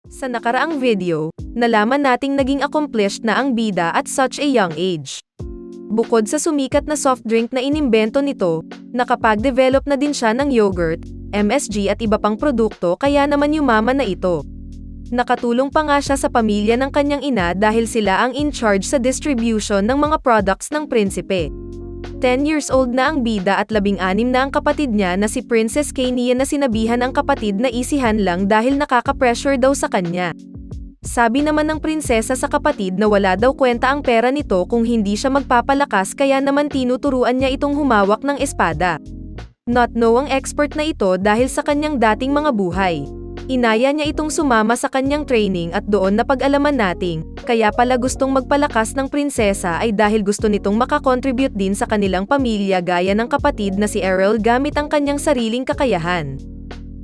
Sa nakaraang video, nalaman nating naging accomplished na ang bida at such a young age. Bukod sa sumikat na soft drink na inimbento nito, nakapag-develop na din siya ng yogurt, MSG at iba pang produkto kaya naman yumaman na ito. Nakatulong pa nga siya sa pamilya ng kanyang ina dahil sila ang in charge sa distribution ng mga products ng prinsipe. 10 years old na ang bida at 16 na ang kapatid niya na si Princess Kania na sinabihan ang kapatid na isihan lang dahil nakaka-pressure daw sa kanya. Sabi naman ng prinsesa sa kapatid na wala daw kwenta ang pera nito kung hindi siya magpapalakas kaya naman tinuturuan niya itong humawak ng espada. Not know ang expert na ito dahil sa kanyang dating mga buhay. Inaya niya itong sumama sa kanyang training at doon napag-alaman nating, kaya pala gustong magpalakas ng prinsesa ay dahil gusto nitong makakontribute din sa kanilang pamilya gaya ng kapatid na si Errol gamit ang kanyang sariling kakayahan.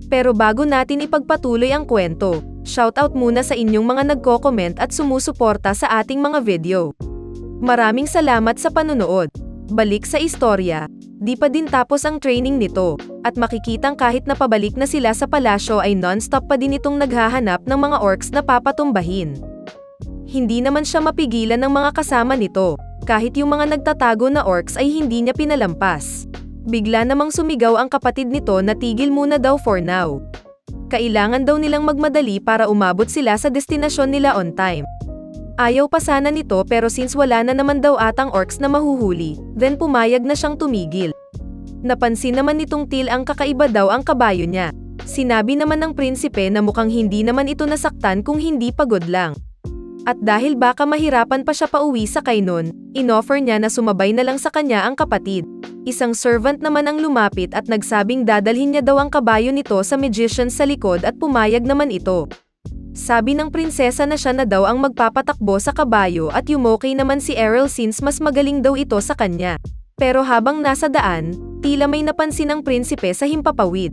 Pero bago natin ipagpatuloy ang kwento, shoutout muna sa inyong mga nagko-comment at sumusuporta sa ating mga video. Maraming salamat sa panunood. Balik sa istorya. Di pa din tapos ang training nito, at makikitang kahit na pabalik na sila sa palasyo ay non-stop pa din itong naghahanap ng mga orcs na papatumbahin. Hindi naman siya mapigilan ng mga kasama nito, kahit yung mga nagtatago na orcs ay hindi niya pinalampas. Bigla namang sumigaw ang kapatid nito na tigil muna daw for now. Kailangan daw nilang magmadali para umabot sila sa destinasyon nila on time. Ayaw pa sana nito pero since wala na naman daw atang orcs na mahuhuli, then pumayag na siyang tumigil. Napansin naman nitong Til ang kakaiba daw ang kabayo niya. Sinabi naman ng prinsipe na mukhang hindi naman ito nasaktan kung hindi pagod lang. At dahil baka mahirapan pa siya pauwi sa kainon, inoffer niya na sumabay na lang sa kanya ang kapatid. Isang servant naman ang lumapit at nagsabing dadalhin niya daw ang kabayo nito sa magician sa likod at pumayag naman ito. Sabi ng prinsesa na siya na daw ang magpapatakbo sa kabayo at yumokay naman si Errol since mas magaling daw ito sa kanya. Pero habang nasa daan, tila may napansin ang prinsipe sa himpapawid.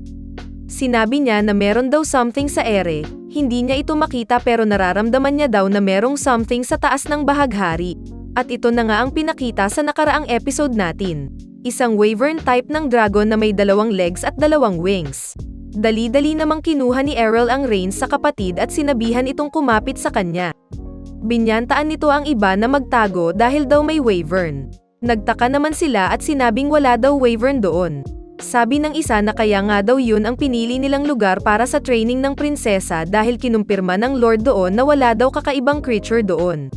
Sinabi niya na meron daw something sa ere, hindi niya ito makita pero nararamdaman niya daw na merong something sa taas ng bahaghari. At ito na nga ang pinakita sa nakaraang episode natin. Isang wyvern type ng dragon na may 2 legs at 2 wings. Dali-dali namang kinuha ni Errol ang reins sa kapatid at sinabihan itong kumapit sa kanya. Binyantaan nito ang iba na magtago dahil daw may wyvern. Nagtaka naman sila at sinabing wala daw wyvern doon. Sabi ng isa na kaya nga daw yun ang pinili nilang lugar para sa training ng prinsesa dahil kinumpirma ng lord doon na wala daw kakaibang creature doon.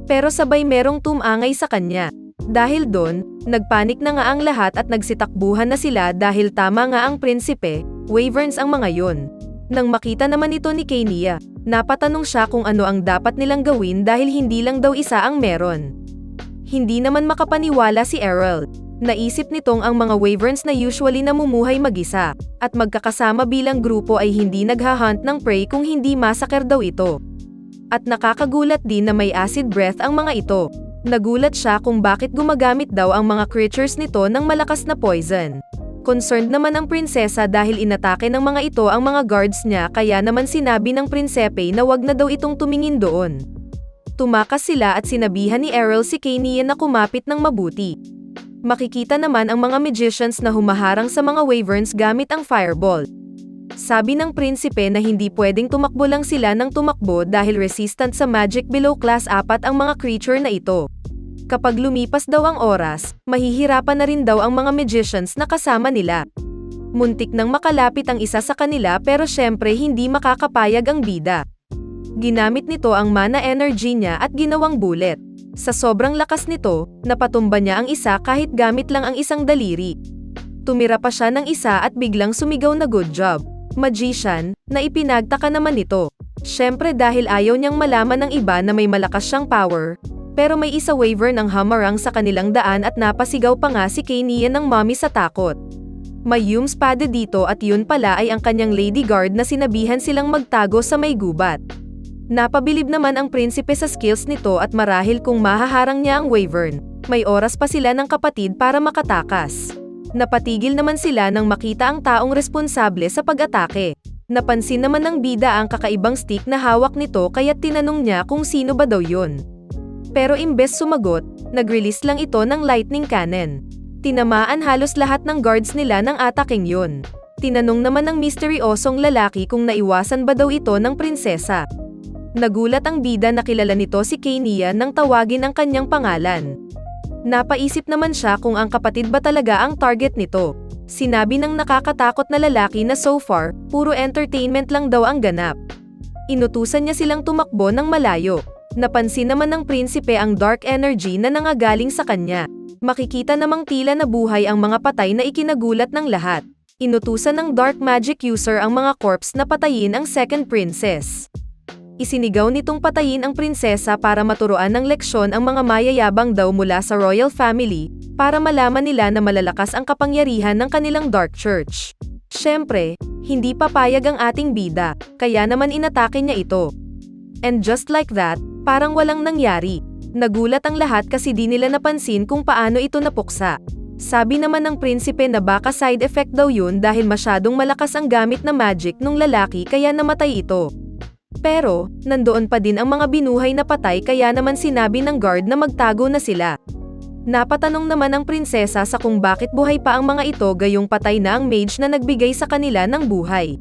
Pero sabay merong tumangay sa kanya. Dahil doon, nagpanik na nga ang lahat at nagsitakbuhan na sila dahil tama nga ang prinsipe, wyverns ang mga yon. Nang makita naman ito ni Kania, napatanong siya kung ano ang dapat nilang gawin dahil hindi lang daw isa ang meron. Hindi naman makapaniwala si Errol. Naisip nitong ang mga wyverns na usually namumuhay mag-isa, at magkakasama bilang grupo ay hindi naghahunt ng prey kung hindi massacre daw ito. At nakakagulat din na may acid breath ang mga ito. Nagulat siya kung bakit gumagamit daw ang mga creatures nito ng malakas na poison. Concerned naman ang prinsesa dahil inatake ng mga ito ang mga guards niya kaya naman sinabi ng prinsepe na wag na daw itong tumingin doon. Tumakas sila at sinabihan ni Errol si Kania na kumapit ng mabuti. Makikita naman ang mga magicians na humaharang sa mga wyverns gamit ang fireball. Sabi ng prinsipe na hindi pwedeng tumakbo lang sila ng tumakbo dahil resistant sa magic below class 4 ang mga creature na ito. Kapag lumipas daw ang oras, mahihirapan na rin daw ang mga magicians na kasama nila. Muntik nang makalapit ang isa sa kanila pero syempre hindi makakapayag ang bida. Ginamit nito ang mana energy niya at ginawang bullet. Sa sobrang lakas nito, napatumba niya ang isa kahit gamit lang ang isang daliri. Tumira pa siya ng isa at biglang sumigaw na good job, magician, na ipinagtaka naman nito. Syempre dahil ayaw niyang malaman ng iba na may malakas siyang power. Pero may isa wyvern ang hamarang sa kanilang daan at napasigaw pa nga si Kania ng mommy sa takot. May spade dito at yun pala ay ang kanyang lady guard na sinabihan silang magtago sa may gubat. Napabilib naman ang prinsipe sa skills nito at marahil kung mahaharang niya ang wyvern, may oras pa sila ng kapatid para makatakas. Napatigil naman sila nang makita ang taong responsable sa pag-atake. Napansin naman ng bida ang kakaibang stick na hawak nito kaya't tinanong niya kung sino ba daw yun. Pero imbes sumagot, nag-release lang ito ng lightning cannon. Tinamaan halos lahat ng guards nila ng ataking yun. Tinanong naman ng misteryosong lalaki kung naiwasan ba daw ito ng prinsesa. Nagulat ang bida na kilala nito si Kenya nang tawagin ang kanyang pangalan. Napaisip naman siya kung ang kapatid ba talaga ang target nito. Sinabi ng nakakatakot na lalaki na so far, puro entertainment lang daw ang ganap. Inutusan niya silang tumakbo ng malayo. Napansin naman ng prinsipe ang dark energy na nangagaling sa kanya. Makikita namang tila nabuhay ang mga patay na ikinagulat ng lahat. Inutusan ng dark magic user ang mga corpse na patayin ang second princess. Isinigaw nitong patayin ang prinsesa para maturuan ng leksyon ang mga mayayabang daw mula sa royal family, para malaman nila na malalakas ang kapangyarihan ng kanilang dark church. Siyempre, hindi papayag ang ating bida, kaya naman inatake niya ito. And just like that, parang walang nangyari. Nagulat ang lahat kasi di nila napansin kung paano ito napuksa. Sabi naman ng prinsipe na baka side effect daw yun dahil masyadong malakas ang gamit na magic nung lalaki kaya namatay ito. Pero, nandoon pa din ang mga binuhay na patay kaya naman sinabi ng guard na magtago na sila. Napatanong naman ang prinsesa sa kung bakit buhay pa ang mga ito gayong patay na ang mage na nagbigay sa kanila ng buhay.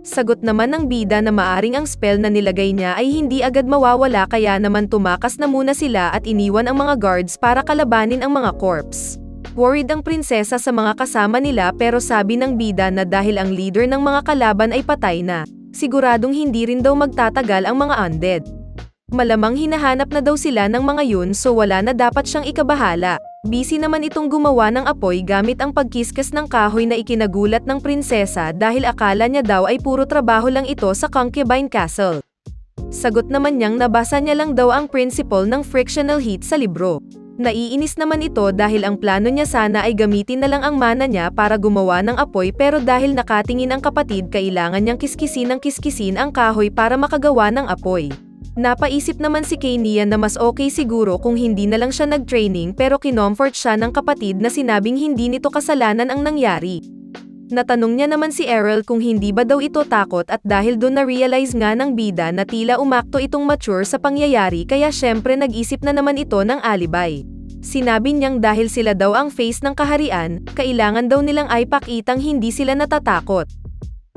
Sagot naman ng bida na maaring ang spell na nilagay niya ay hindi agad mawawala kaya naman tumakas na muna sila at iniwan ang mga guards para kalabanin ang mga corpse. Worried ang prinsesa sa mga kasama nila pero sabi ng bida na dahil ang leader ng mga kalaban ay patay na, siguradong hindi rin daw magtatagal ang mga undead. Malamang hinahanap na daw sila ng mga yun so wala na dapat siyang ikabahala. Busy naman itong gumawa ng apoy gamit ang pagkiskas ng kahoy na ikinagulat ng prinsesa dahil akala niya daw ay puro trabaho lang ito sa concubine castle. Sagot naman niyang nabasa niya lang daw ang principle ng frictional heat sa libro. Naiinis naman ito dahil ang plano niya sana ay gamitin na lang ang mana niya para gumawa ng apoy pero dahil nakatingin ang kapatid kailangan niyang kiskisin ang kahoy para makagawa ng apoy. Napaisip naman si Kenya na mas okay siguro kung hindi na lang siya nag-training pero kinomfort siya ng kapatid na sinabing hindi nito kasalanan ang nangyari. Natanong niya naman si Errol kung hindi ba daw ito takot at dahil doon na-realize nga ng bida na tila umakto itong mature sa pangyayari kaya syempre nag-isip na naman ito ng alibay. Sinabi niyang dahil sila daw ang face ng kaharian, kailangan daw nilang ay pakitang hindi sila natatakot.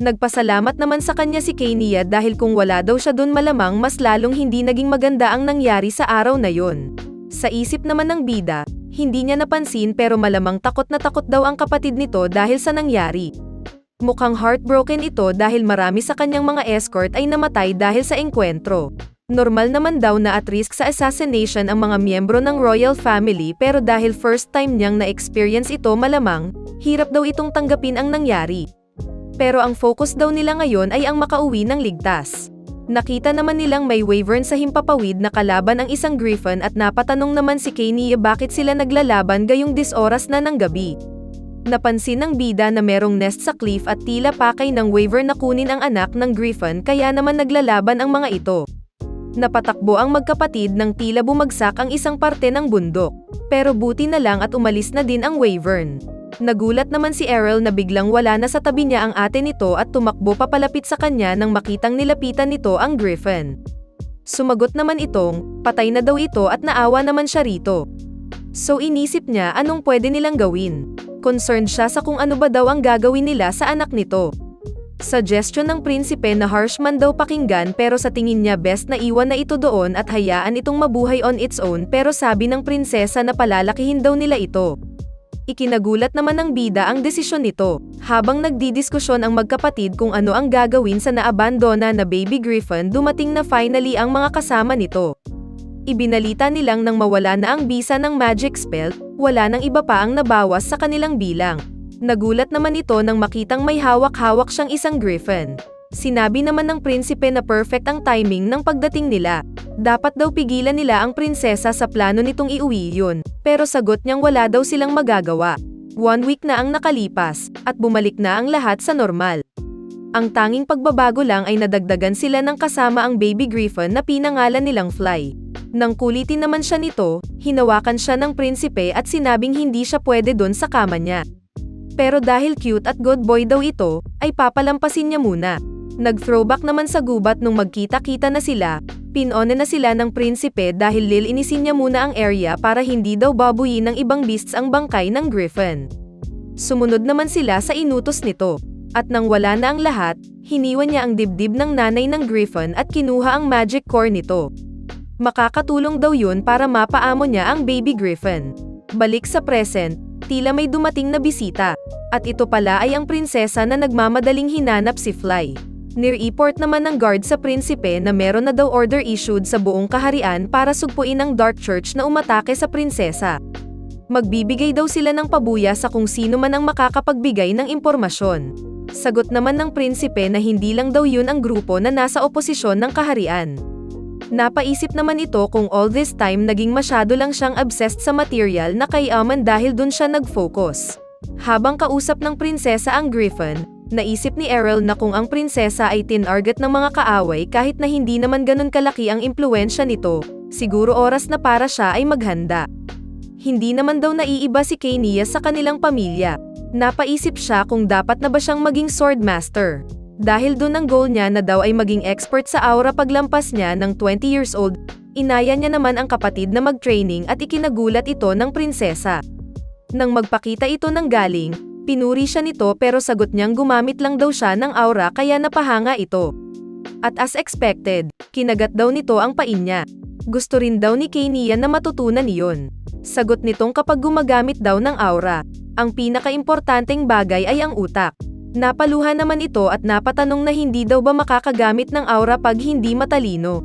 Nagpasalamat naman sa kanya si Kenya dahil kung wala daw siya doon malamang mas lalong hindi naging maganda ang nangyari sa araw na yon. Sa isip naman ng bida, hindi niya napansin pero malamang takot na takot daw ang kapatid nito dahil sa nangyari. Mukhang heartbroken ito dahil marami sa kanyang mga escort ay namatay dahil sa engkwentro. Normal naman daw na at risk sa assassination ang mga miyembro ng royal family pero dahil first time niyang na-experience ito malamang, hirap daw itong tanggapin ang nangyari. Pero ang focus daw nila ngayon ay ang makauwi ng ligtas. Nakita naman nilang may wyvern sa himpapawid na kalaban ang isang griffon at napatanong naman si Kenya bakit sila naglalaban gayong disoras na ng gabi. Napansin ng bida na merong nest sa cliff at tila pakay ng wyvern na kunin ang anak ng griffon kaya naman naglalaban ang mga ito. Napatakbo ang magkapatid nang tila bumagsak ang isang parte ng bundok. Pero buti na lang at umalis na din ang wyvern. Nagulat naman si Errol na biglang wala na sa tabi niya ang ate nito at tumakbo papalapit sa kanya nang makitang nilapitan nito ang griffon. Sumagot naman itong, patay na daw ito at naawa naman siya rito. So inisip niya anong pwede nilang gawin. Concerned siya sa kung ano ba daw ang gagawin nila sa anak nito. Suggestion ng prinsipe na harsh man daw pakinggan pero sa tingin niya best na iwan na ito doon at hayaan itong mabuhay on its own pero sabi ng prinsesa na palalakihin daw nila ito. Ikinagulat naman ng bida ang desisyon nito, habang nagdidiskusyon ang magkapatid kung ano ang gagawin sa naabandona na baby griffon dumating na finally ang mga kasama nito. Ibinalita nilang nang mawala na ang bisa ng magic spell, wala nang iba pa ang nabawas sa kanilang bilang. Nagulat naman ito nang makitang may hawak-hawak siyang isang griffon. Sinabi naman ng prinsipe na perfect ang timing ng pagdating nila. Dapat daw pigilan nila ang prinsesa sa plano nitong iuwi yun, pero sagot niyang wala daw silang magagawa. 1 week na ang nakalipas, at bumalik na ang lahat sa normal. Ang tanging pagbabago lang ay nadagdagan sila ng kasama ang baby griffon na pinangalan nilang Fly. Nang kulitin naman siya nito, hinawakan siya ng prinsipe at sinabing hindi siya pwede doon sa kama niya. Pero dahil cute at good boy daw ito, ay papalampasin niya muna. Nag-throwback naman sa gubat nung magkita-kita na sila, pinone na sila ng prinsipe dahil lilinisin niya muna ang area para hindi daw babuyin ng ibang beasts ang bangkay ng griffon. Sumunod naman sila sa inutos nito. At nang wala na ang lahat, hiniwan niya ang dibdib ng nanay ng Griffon at kinuha ang magic core nito. Makakatulong daw yun para mapaamo niya ang baby Griffon. Balik sa present, tila may dumating na bisita. At ito pala ay ang prinsesa na nagmamadaling hinanap si Fly. Nireport naman ng guard sa prinsipe na meron na daw order issued sa buong kaharian para sugpuin ang Dark Church na umatake sa prinsesa. Magbibigay daw sila ng pabuya sa kung sino man ang makakapagbigay ng impormasyon. Sagot naman ng prinsipe na hindi lang daw yun ang grupo na nasa oposisyon ng kaharian. Napaisip naman ito kung all this time naging masyado lang siyang obsessed sa material na kayaman dahil dun siya nag-focus. Habang kausap ng prinsesa ang Griffon, naisip ni Errol na kung ang prinsesa ay tinarget ng mga kaaway kahit na hindi naman ganun kalaki ang impluensya nito, siguro oras na para siya ay maghanda. Hindi naman daw naiiba si Kania sa kanilang pamilya. Napaisip siya kung dapat na ba siyang maging swordmaster. Dahil dun ang goal niya na daw ay maging expert sa aura paglampas niya ng 20 years old, inaya niya naman ang kapatid na mag-training at ikinagulat ito ng prinsesa. Nang magpakita ito ng galing, pinuri siya nito pero sagot niyang gumamit lang daw siya ng aura kaya napahanga ito. At as expected, kinagat daw nito ang pain niya. Gusto rin daw ni Kania na matutunan iyon. Sagot nitong kapag gumagamit daw ng aura, ang pinakaimportanteng bagay ay ang utak. Napaluhan naman ito at napatanong na hindi daw ba makakagamit ng aura pag hindi matalino.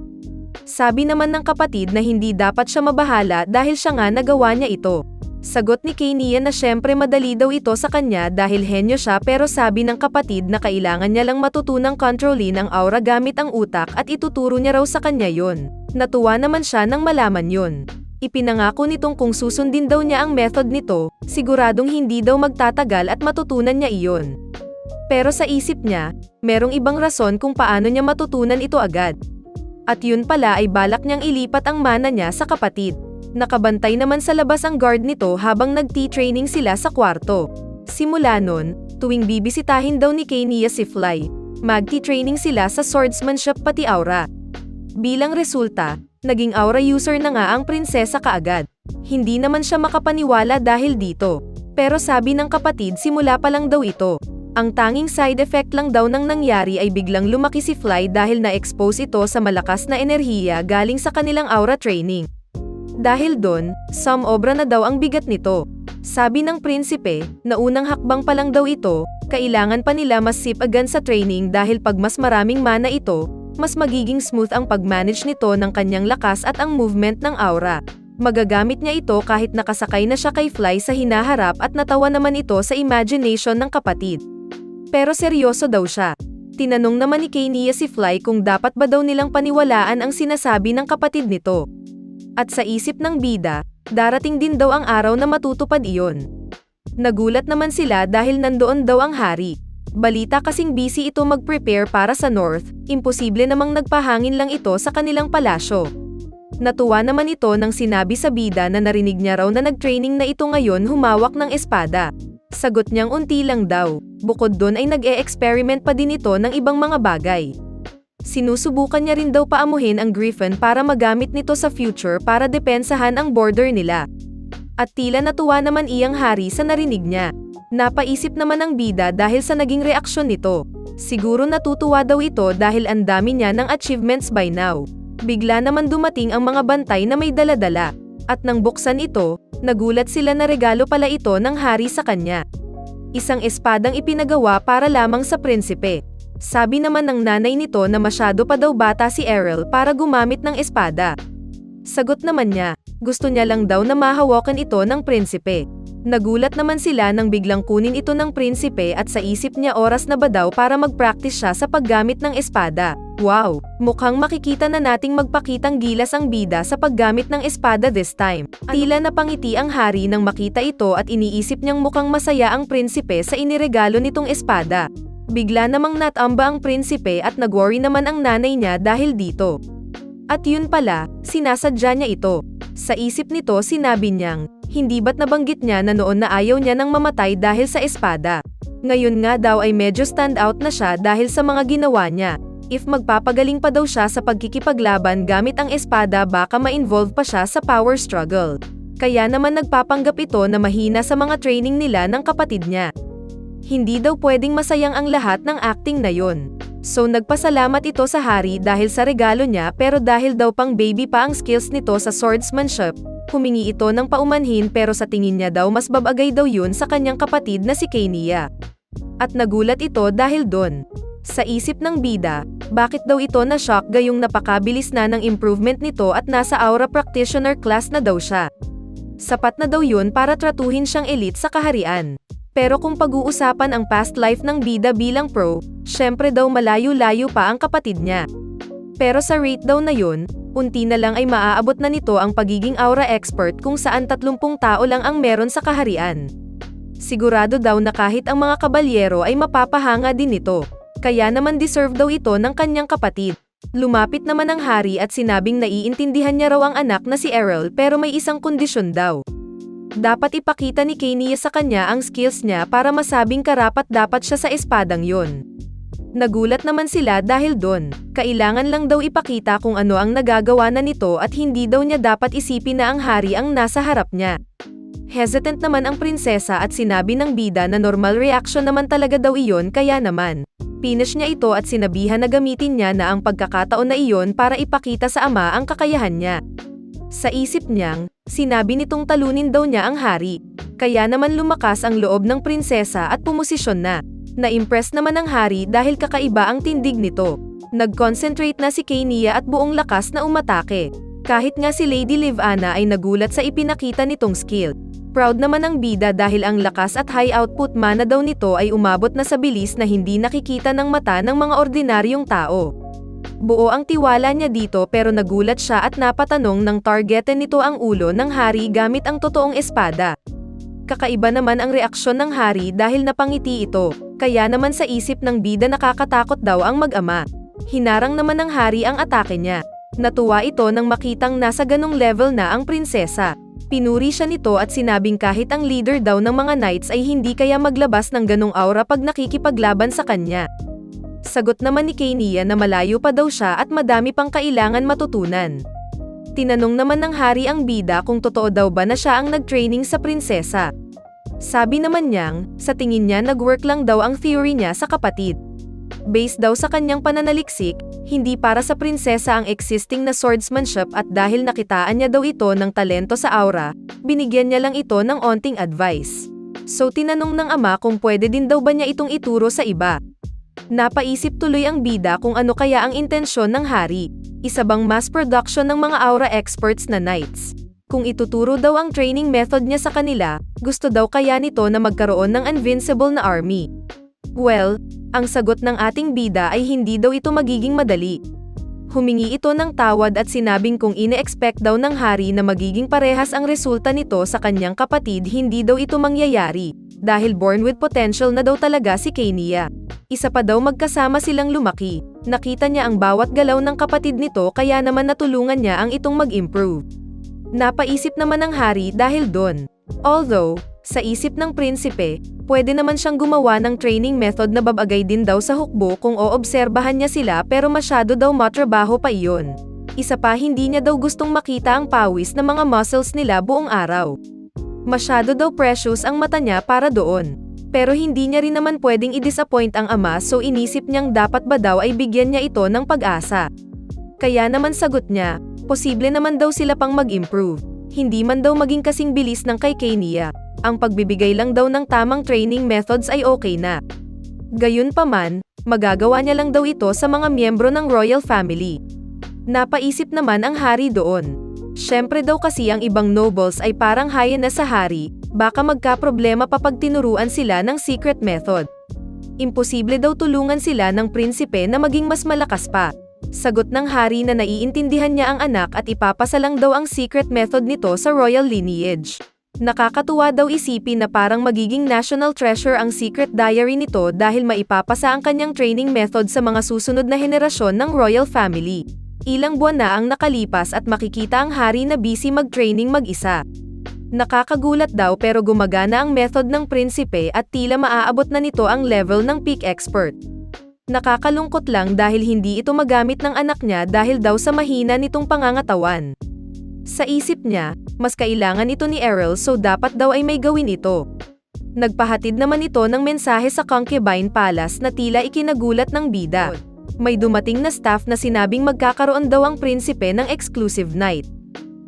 Sabi naman ng kapatid na hindi dapat siya mabahala dahil siya nga nagawa niya ito. Sagot ni Kania na syempre madali daw ito sa kanya dahil henyo siya pero sabi ng kapatid na kailangan niya lang matutunang kontrolin ang aura gamit ang utak at ituturo niya raw sa kanya yon. Natuwa naman siya nang malaman yon. Ipinangako nitong kung susundin daw niya ang method nito, siguradong hindi daw magtatagal at matutunan niya iyon. Pero sa isip niya, merong ibang rason kung paano niya matutunan ito agad. At yun pala ay balak niyang ilipat ang mana niya sa kapatid. Nakabantay naman sa labas ang guard nito habang nag-tea-training sila sa kwarto. Simula nun, tuwing bibisitahin daw ni Kania si Fly, mag-tea-training sila sa swordsmanship pati aura. Bilang resulta, naging aura user na nga ang prinsesa kaagad. Hindi naman siya makapaniwala dahil dito. Pero sabi ng kapatid simula pa lang daw ito. Ang tanging side effect lang daw nang nangyari ay biglang lumaki si Fly dahil na-expose ito sa malakas na enerhiya galing sa kanilang aura training. Dahil doon, obra na daw ang bigat nito. Sabi ng prinsipe, na unang hakbang pa lang daw ito, kailangan pa nila mas sipagan sa training dahil pag mas maraming mana ito, mas magiging smooth ang pag-manage nito ng kanyang lakas at ang movement ng aura. Magagamit niya ito kahit nakasakay na siya kay Fly sa hinaharap at natawa naman ito sa imagination ng kapatid. Pero seryoso daw siya. Tinanong naman ni Kania si Fly kung dapat ba daw nilang paniwalaan ang sinasabi ng kapatid nito. At sa isip ng bida, darating din daw ang araw na matutupad iyon. Nagulat naman sila dahil nandoon daw ang hari. Balita kasing busy ito mag-prepare para sa North, imposible namang nagpahangin lang ito sa kanilang palasyo. Natuwa naman ito nang sinabi sa bida na narinig niya raw na nag-training na ito ngayon humawak ng espada. Sagot niyang unti lang daw, bukod doon ay nag-e-experiment pa din ito ng ibang mga bagay. Sinusubukan niya rin daw paamuhin ang Griffon para magamit nito sa future para depensahan ang border nila. At tila natuwa naman iyang hari sa narinig niya. Napaisip naman ang bida dahil sa naging reaksyon nito. Siguro natutuwa daw ito dahil ang dami niya ng achievements by now. Bigla naman dumating ang mga bantay na may dala-dala. At nang buksan ito, nagulat sila na regalo pala ito ng hari sa kanya. Isang espadang ipinagawa para lamang sa prinsipe. Sabi naman ng nanay nito na masyado pa daw bata si Errol para gumamit ng espada. Sagot naman niya, gusto niya lang daw na mahawakan ito ng prinsipe. Nagulat naman sila nang biglang kunin ito ng prinsipe at sa isip niya oras na ba daw para mag-practice siya sa paggamit ng espada. Wow! Mukhang makikita na nating magpakitang gilas ang bida sa paggamit ng espada this time. Tila napangiti ang hari nang makita ito at iniisip niyang mukhang masaya ang prinsipe sa iniregalo nitong espada. Bigla namang natamba ang prinsipe at nag-worry naman ang nanay niya dahil dito. At yun pala, sinasadya niya ito. Sa isip nito sinabi niyang, hindi ba't nabanggit niya na noon na ayaw niya nang mamatay dahil sa espada. Ngayon nga daw ay medyo stand out na siya dahil sa mga ginawa niya. If magpapagaling pa daw siya sa pagkikipaglaban gamit ang espada baka ma-involve pa siya sa power struggle. Kaya naman nagpapanggap ito na mahina sa mga training nila ng kapatid niya. Hindi daw pwedeng masayang ang lahat ng acting na yon. So nagpasalamat ito sa hari dahil sa regalo niya pero dahil daw pang baby pa ang skills nito sa swordsmanship, humingi ito ng paumanhin pero sa tingin niya daw mas babagay daw yun sa kanyang kapatid na si Kenya. At nagulat ito dahil doon. Sa isip ng bida, bakit daw ito na-shock gayong napakabilis na ng improvement nito at nasa aura practitioner class na daw siya. Sapat na daw yun para tratuhin siyang elite sa kaharian. Pero kung pag-uusapan ang past life ng bida bilang pro, syempre daw malayo-layo pa ang kapatid niya. Pero sa rate daw na yun, unti na lang ay maaabot na nito ang pagiging aura expert kung saan 30 tao lang ang meron sa kaharian. Sigurado daw na kahit ang mga kabalyero ay mapapahanga din nito. Kaya naman deserve daw ito ng kanyang kapatid. Lumapit naman ang hari at sinabing naiintindihan niya raw ang anak na si Errol pero may isang kondisyon daw. Dapat ipakita ni Kenya sa kanya ang skills niya para masabing karapat-dapat siya sa espadang yon. Nagulat naman sila dahil doon, kailangan lang daw ipakita kung ano ang nagagawa na nito at hindi daw niya dapat isipin na ang hari ang nasa harap niya. Hesitant naman ang prinsesa at sinabi ng bida na normal reaction naman talaga daw iyon kaya naman. Pinish niya ito at sinabihan na gamitin niya na ang pagkakataon na iyon para ipakita sa ama ang kakayahan niya. Sa isip niyang, sinabi nitong talunin daw niya ang hari. Kaya naman lumakas ang loob ng prinsesa at pumosisyon na. Na-impress naman ang hari dahil kakaiba ang tindig nito. Nag-concentrate na si Kenya at buong lakas na umatake. Kahit nga si Lady Livana ay nagulat sa ipinakita nitong skill. Proud naman ang bida dahil ang lakas at high output mana daw nito ay umabot na sa bilis na hindi nakikita ng mata ng mga ordinaryong tao. Buo ang tiwala niya dito pero nagulat siya at napatanong ng targetin nito ang ulo ng hari gamit ang totoong espada. Kakaiba naman ang reaksyon ng hari dahil napangiti ito, kaya naman sa isip ng bida nakakatakot daw ang mag-ama. Hinarang naman ng hari ang atake niya. Natuwa ito nang makitang nasa ganong level na ang prinsesa. Pinuri siya nito at sinabing kahit ang leader daw ng mga knights ay hindi kaya maglabas ng ganong aura pag nakikipaglaban sa kanya. Sagot naman ni Kenya na malayo pa daw siya at madami pang kailangan matutunan. Tinanong naman ng hari ang bida kung totoo daw ba na siya ang nag-training sa prinsesa. Sabi naman niyang, sa tingin niya nag-work lang daw ang theory niya sa kapatid. Based daw sa kanyang pananaliksik, hindi para sa prinsesa ang existing na swordsmanship at dahil nakitaan niya daw ito ng talento sa aura, binigyan niya lang ito ng onting advice. So tinanong ng ama kung pwede din daw ba niya itong ituro sa iba. Napaisip tuloy ang bida kung ano kaya ang intensyon ng hari. Isa bang mass production ng mga aura experts na knights? Kung ituturo daw ang training method niya sa kanila, gusto daw kaya nito na magkaroon ng invincible na army. Well, ang sagot ng ating bida ay hindi daw ito magiging madali. Humingi ito ng tawad at sinabing kung ine-expect daw ng hari na magiging parehas ang resulta nito sa kanyang kapatid hindi daw ito mangyayari, dahil born with potential na daw talaga si Kenya. Isa pa daw magkasama silang lumaki. Nakita niya ang bawat galaw ng kapatid nito kaya naman natulungan niya ang itong mag-improve. Napaisip naman ng hari dahil doon. Although, sa isip ng prinsipe, pwede naman siyang gumawa ng training method na babagay din daw sa hukbo kung oobserbahan niya sila pero masyado daw matrabaho pa iyon. Isa pa hindi niya daw gustong makita ang pawis ng mga muscles nila buong araw. Masyado daw precious ang mata niya para doon. Pero hindi niya rin naman pwedeng i-disappoint ang ama so inisip niyang dapat ba daw ay bigyan niya ito ng pag-asa. Kaya naman sagot niya, posible naman daw sila pang mag-improve. Hindi man daw maging kasing bilis ng kay Kenya. Ang pagbibigay lang daw ng tamang training methods ay okay na. Gayunpaman, magagawa niya lang daw ito sa mga miyembro ng royal family. Napaisip naman ang hari doon. Siyempre daw kasi ang ibang nobles ay parang hyena sa hari, baka magka-problema pa pag tinuruan sila ng secret method. Imposible daw tulungan sila ng prinsipe na maging mas malakas pa. Sagot ng hari na naiintindihan niya ang anak at ipapasa lang daw ang secret method nito sa royal lineage. Nakakatuwa daw isipin na parang magiging national treasure ang secret diary nito dahil maipapasa ang kanyang training method sa mga susunod na henerasyon ng royal family. Ilang buwan na ang nakalipas at makikita ang hari na busy mag-training mag-isa. Nakakagulat daw pero gumagana ang method ng prinsipe at tila maaabot na nito ang level ng peak expert. Nakakalungkot lang dahil hindi ito magamit ng anak niya dahil daw sa mahina nitong pangangatawan. Sa isip niya, mas kailangan ito ni Errol so dapat daw ay may gawin ito. Nagpahatid naman ito ng mensahe sa concubine palace na tila ikinagulat ng bida. May dumating na staff na sinabing magkakaroon daw ang prinsipe ng exclusive night.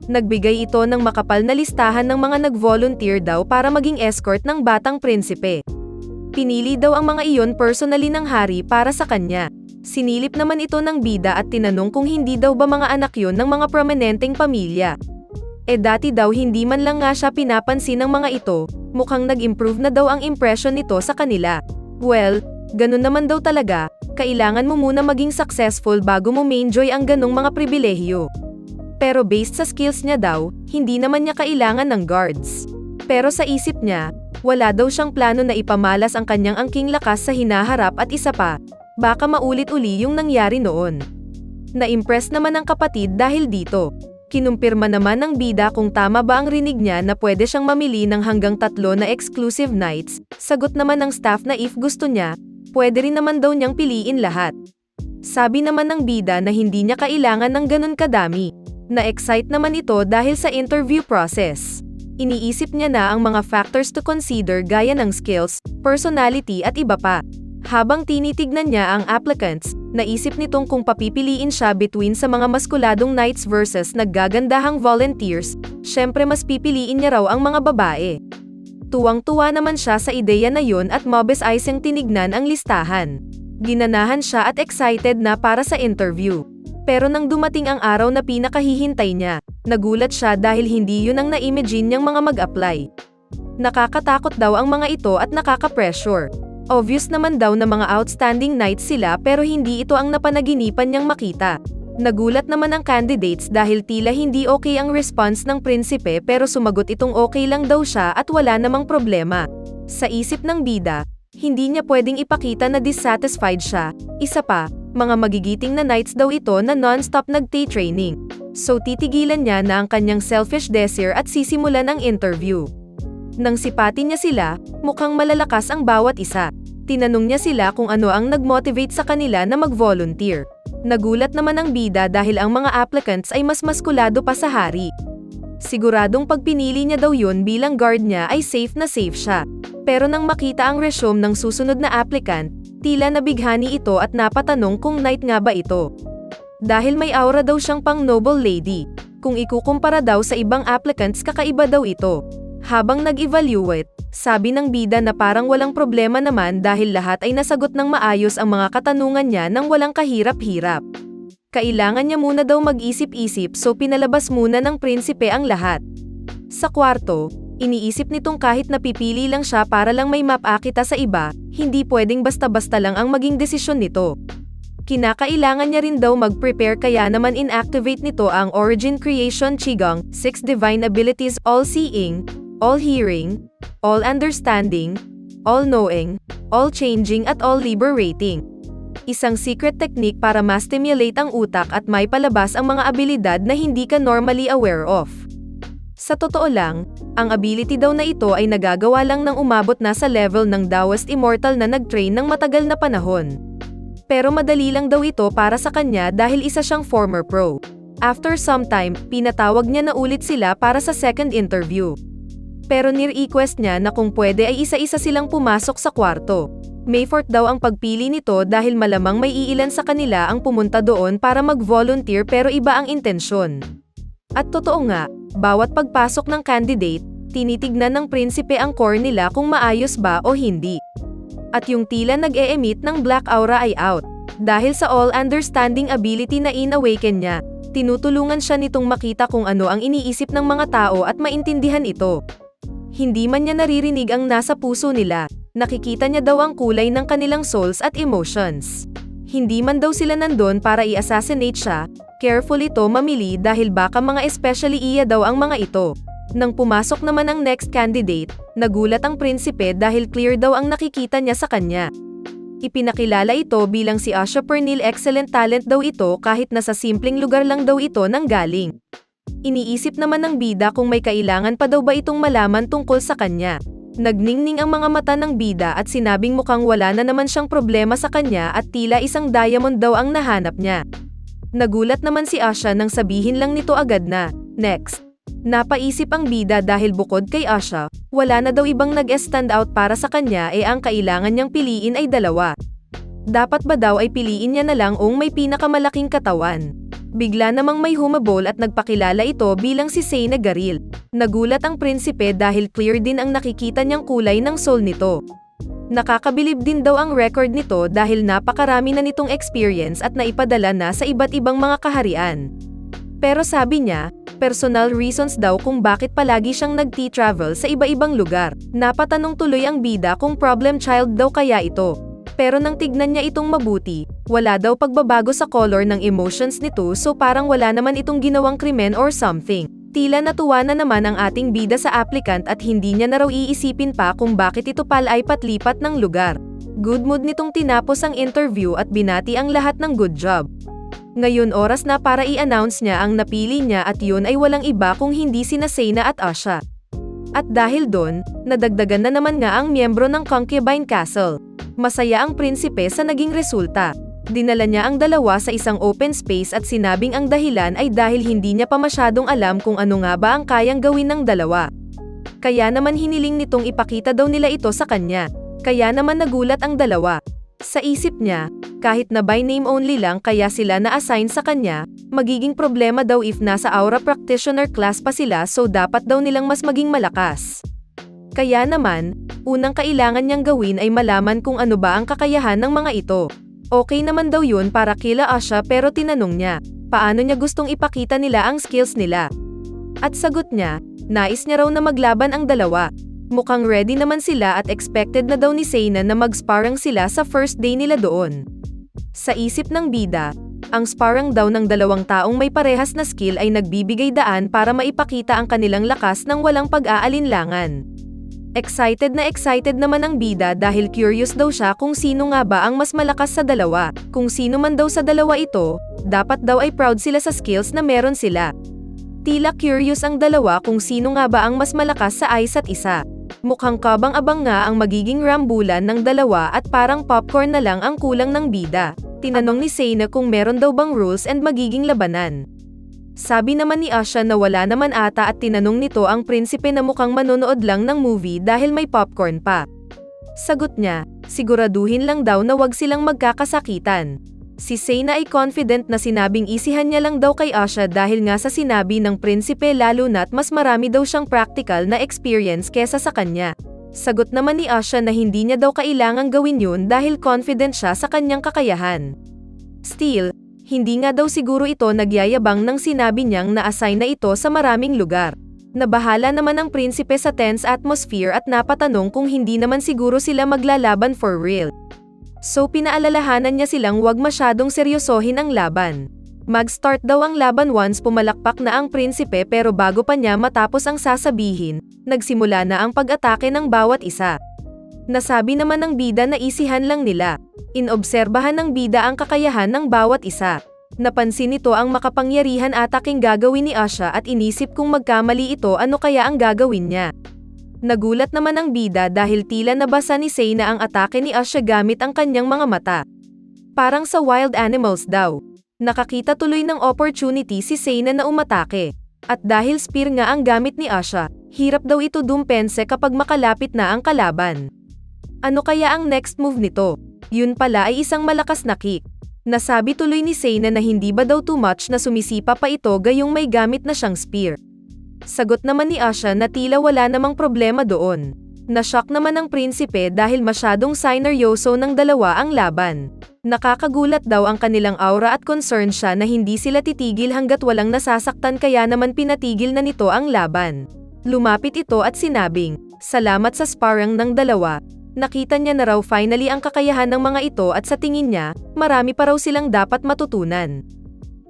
Nagbigay ito ng makapal na listahan ng mga nag-volunteer daw para maging escort ng batang prinsipe. Pinili daw ang mga iyon personally ng hari para sa kanya. Sinilip naman ito ng bida at tinanong kung hindi daw ba mga anak yun ng mga prominenteng pamilya. Dati daw hindi man lang nga siya pinapansin ng mga ito, mukhang nag-improve na daw ang impression nito sa kanila. Well, ganun naman daw talaga, kailangan mo muna maging successful bago mo ma-enjoy ang ganong mga pribilehyo. Pero based sa skills niya daw, hindi naman niya kailangan ng guards. Pero sa isip niya, wala daw siyang plano na ipamalas ang kanyang angking lakas sa hinaharap at isa pa, baka maulit-uli yung nangyari noon. Na-impress naman ang kapatid dahil dito. Kinumpirma naman ng bida kung tama ba ang rinig niya na pwede siyang mamili ng hanggang 3 na exclusive nights. Sagot naman ng staff na if gusto niya, pwede rin naman daw niyang piliin lahat. Sabi naman ng bida na hindi niya kailangan ng ganun kadami. Na-excite naman ito dahil sa interview process. Iniisip niya na ang mga factors to consider gaya ng skills, personality at iba pa. Habang tinitignan niya ang applicants, naisip nitong kung papipiliin siya between sa mga maskuladong knights versus naggagandahang volunteers, syempre mas pipiliin niya raw ang mga babae. Tuwang-tuwa naman siya sa ideya na yun at mabes ay siyang tinignan ang listahan. Ginanahan siya at excited na para sa interview. Pero nang dumating ang araw na pinakahihintay niya, nagulat siya dahil hindi yun ang na-imagine niyang mga mag-apply. Nakakatakot daw ang mga ito at nakaka-pressure. Obvious naman daw na mga outstanding knights sila pero hindi ito ang napanaginipan niyang makita. Nagulat naman ang candidates dahil tila hindi okay ang response ng prinsipe pero sumagot itong okay lang daw siya at wala namang problema. Sa isip ng bida, hindi niya pwedeng ipakita na dissatisfied siya. Isa pa, mga magigiting na knights daw ito na non-stop nagte-training. So titigilan niya na ang kanyang selfish desire at sisimulan ang interview. Nang sipatin niya sila, mukhang malalakas ang bawat isa. Tinanong niya sila kung ano ang nag-motivate sa kanila na mag-volunteer. Nagulat naman ang bida dahil ang mga applicants ay mas maskulado pa sa hari. Siguradong pag pinili niya daw yun bilang guard niya ay safe na safe siya. Pero nang makita ang resume ng susunod na applicant, tila nabighani ito at napatanong kung knight nga ba ito. Dahil may aura daw siyang pang noble lady. Kung ikukumpara daw sa ibang applicants kakaiba daw ito. Habang nag-evaluate, sabi ng bida na parang walang problema naman dahil lahat ay nasagot ng maayos ang mga katanungan niya nang walang kahirap-hirap. Kailangan niya muna daw mag-isip-isip so pinalabas muna ng prinsipe ang lahat. Sa kwarto, iniisip nitong kahit napipili lang siya para lang may mapakita sa iba, hindi pwedeng basta-basta lang ang maging desisyon nito. Kinakailangan niya rin daw mag-prepare kaya naman inactivate nito ang Origin Creation Qigong, 6 Divine Abilities All-Seeing, All-Hearing, All-Understanding, All-Knowing, All-Changing at All-Liberating. Isang secret technique para ma-stimulate ang utak at may palabas ang mga abilidad na hindi ka normally aware of. Sa totoo lang, ang ability daw na ito ay nagagawa lang ng umabot na sa level ng Taoist Immortal na nag-train ng matagal na panahon. Pero madali lang daw ito para sa kanya dahil isa siyang former pro. After some time, pinatawag niya na ulit sila para sa second interview. Pero ni-request niya na kung pwede ay isa-isa silang pumasok sa kwarto. Mayfort daw ang pagpili nito dahil malamang may iilan sa kanila ang pumunta doon para mag-volunteer pero iba ang intensyon. At totoo nga, bawat pagpasok ng candidate, tinitignan ng prinsipe ang core nila kung maayos ba o hindi. At yung tila nag-e-emit ng black aura ay out. Dahil sa all-understanding ability na in-awaken niya, tinutulungan siya nitong makita kung ano ang iniisip ng mga tao at maintindihan ito. Hindi man niya naririnig ang nasa puso nila, nakikita niya daw ang kulay ng kanilang souls at emotions. Hindi man daw sila nandun para i-assassinate siya, careful ito mamili dahil baka mga especially iya daw ang mga ito. Nang pumasok naman ang next candidate, nagulat ang prinsipe dahil clear daw ang nakikita niya sa kanya. Ipinakilala ito bilang si Asha Pernil, excellent talent daw ito kahit nasa simpleng lugar lang daw ito nanggaling. Iniisip naman ng bida kung may kailangan pa daw ba itong malaman tungkol sa kanya. Nagningning ang mga mata ng bida at sinabing mukhang wala na naman siyang problema sa kanya at tila isang diamond daw ang nahanap niya. Nagulat naman si Asha nang sabihin lang nito agad na, next. Napaisip ang bida dahil bukod kay Asha, Wala na daw ibang nag-stand out para sa kanya ang kailangan niyang piliin ay dalawa. Dapat ba daw ay piliin niya na lang ang may pinakamalaking katawan? Bigla namang may humabol at nagpakilala ito bilang si Seyna Garil. Nagulat ang prinsipe dahil clear din ang nakikita niyang kulay ng soul nito. Nakakabilib din daw ang record nito dahil napakarami na nitong experience at naipadala na sa iba't ibang mga kaharian. Pero sabi niya, personal reasons daw kung bakit palagi siyang nag-travel sa iba-ibang lugar. Napatanong tuloy ang bida kung problem child daw kaya ito. Pero nang tignan niya itong mabuti, wala daw pagbabago sa color ng emotions nito so parang wala naman itong ginawang krimen or something. Tila natuwa na naman ang ating bida sa applicant at hindi niya na raw iisipin pa kung bakit ito pala ay patlipat ng lugar. Good mood nitong tinapos ang interview at binati ang lahat ng good job. Ngayon oras na para i-announce niya ang napili niya at yun ay walang iba kung hindi sina Seyna at Asha. At dahil doon, nadagdagan na naman nga ang miyembro ng Concubine Castle. Masaya ang prinsipe sa naging resulta. Dinala niya ang dalawa sa isang open space at sinabing ang dahilan ay dahil hindi niya pa masyadong alam kung ano nga ba ang kayang gawin ng dalawa. Kaya naman hiniling nitong ipakita daw nila ito sa kanya. Kaya naman nagulat ang dalawa. Sa isip niya, kahit na by name only lang kaya sila na-assign sa kanya, magiging problema daw if nasa aura practitioner class pa sila so dapat daw nilang mas maging malakas. Kaya naman, unang kailangan niyang gawin ay malaman kung ano ba ang kakayahan ng mga ito. Okay naman daw yun para kila Asha pero tinanong niya, paano niya gustong ipakita nila ang skills nila. At sagot niya, nais niya raw na maglaban ang dalawa. Mukhang ready naman sila at expected na daw ni Seyna na mag-sparring sila sa first day nila doon. Sa isip ng bida, ang sparring daw ng dalawang taong may parehas na skill ay nagbibigay daan para maipakita ang kanilang lakas ng walang pag-aalinlangan. Excited naman ang bida dahil curious daw siya kung sino nga ba ang mas malakas sa dalawa. Kung sino man daw sa dalawa ito, dapat daw ay proud sila sa skills na meron sila. Tila curious ang dalawa kung sino nga ba ang mas malakas sa isa't isa. Mukhang kabang-abang nga ang magiging rambulan ng dalawa at parang popcorn na lang ang kulang ng bida. Tinanong ni Seyna kung meron daw bang rules and magiging labanan. Sabi naman ni Asha na wala naman ata at tinanong nito ang prinsipe na mukhang manonood lang ng movie dahil may popcorn pa. Sagot niya, siguraduhin lang daw na wag silang magkakasakitan. Si Seyna ay confident na sinabing isihan niya lang daw kay Asha dahil nga sa sinabi ng prinsipe lalo na't mas marami daw siyang practical na experience kesa sa kanya. Sagot naman ni Asha na hindi niya daw kailangang gawin yun dahil confident siya sa kanyang kakayahan. Still, hindi nga daw siguro ito nagyayabang nang sinabi niyang na-assign na ito sa maraming lugar. Nabahala naman ang prinsipe sa tense atmosphere at napatanong kung hindi naman siguro sila maglalaban for real. So pinaalalahanan niya silang wag masyadong seryosohin ang laban. Mag-start daw ang laban once pumalakpak na ang prinsipe pero bago pa niya matapos ang sasabihin, nagsimula na ang pag-atake ng bawat isa. Nasabi naman ng bida na isihan lang nila. Inobserbahan ng bida ang kakayahan ng bawat isa. Napansin nito ang makapangyarihan ataking gagawin ni Asha at inisip kung magkamali ito ano kaya ang gagawin niya. Nagulat naman ang bida dahil tila nabasa ni Seyna ang atake ni Asha gamit ang kanyang mga mata. Parang sa wild animals daw. Nakakita tuloy ng opportunity si Seyna na umatake. At dahil spear nga ang gamit ni Asha, hirap daw ito dumpense kapag makalapit na ang kalaban. Ano kaya ang next move nito? Yun pala ay isang malakas na kick. Nasabi tuloy ni Seyna na hindi ba daw too much na sumisipa pa ito gayong may gamit na siyang spear. Sagot naman ni Asha na tila wala namang problema doon. Nashock naman ang prinsipe dahil masyadong sineryoso ng dalawa ang laban. Nakakagulat daw ang kanilang aura at concern siya na hindi sila titigil hanggat walang nasasaktan kaya naman pinatigil na nito ang laban. Lumapit ito at sinabing, salamat sa sparring ng dalawa. Nakita niya na raw finally ang kakayahan ng mga ito at sa tingin niya, marami pa raw silang dapat matutunan.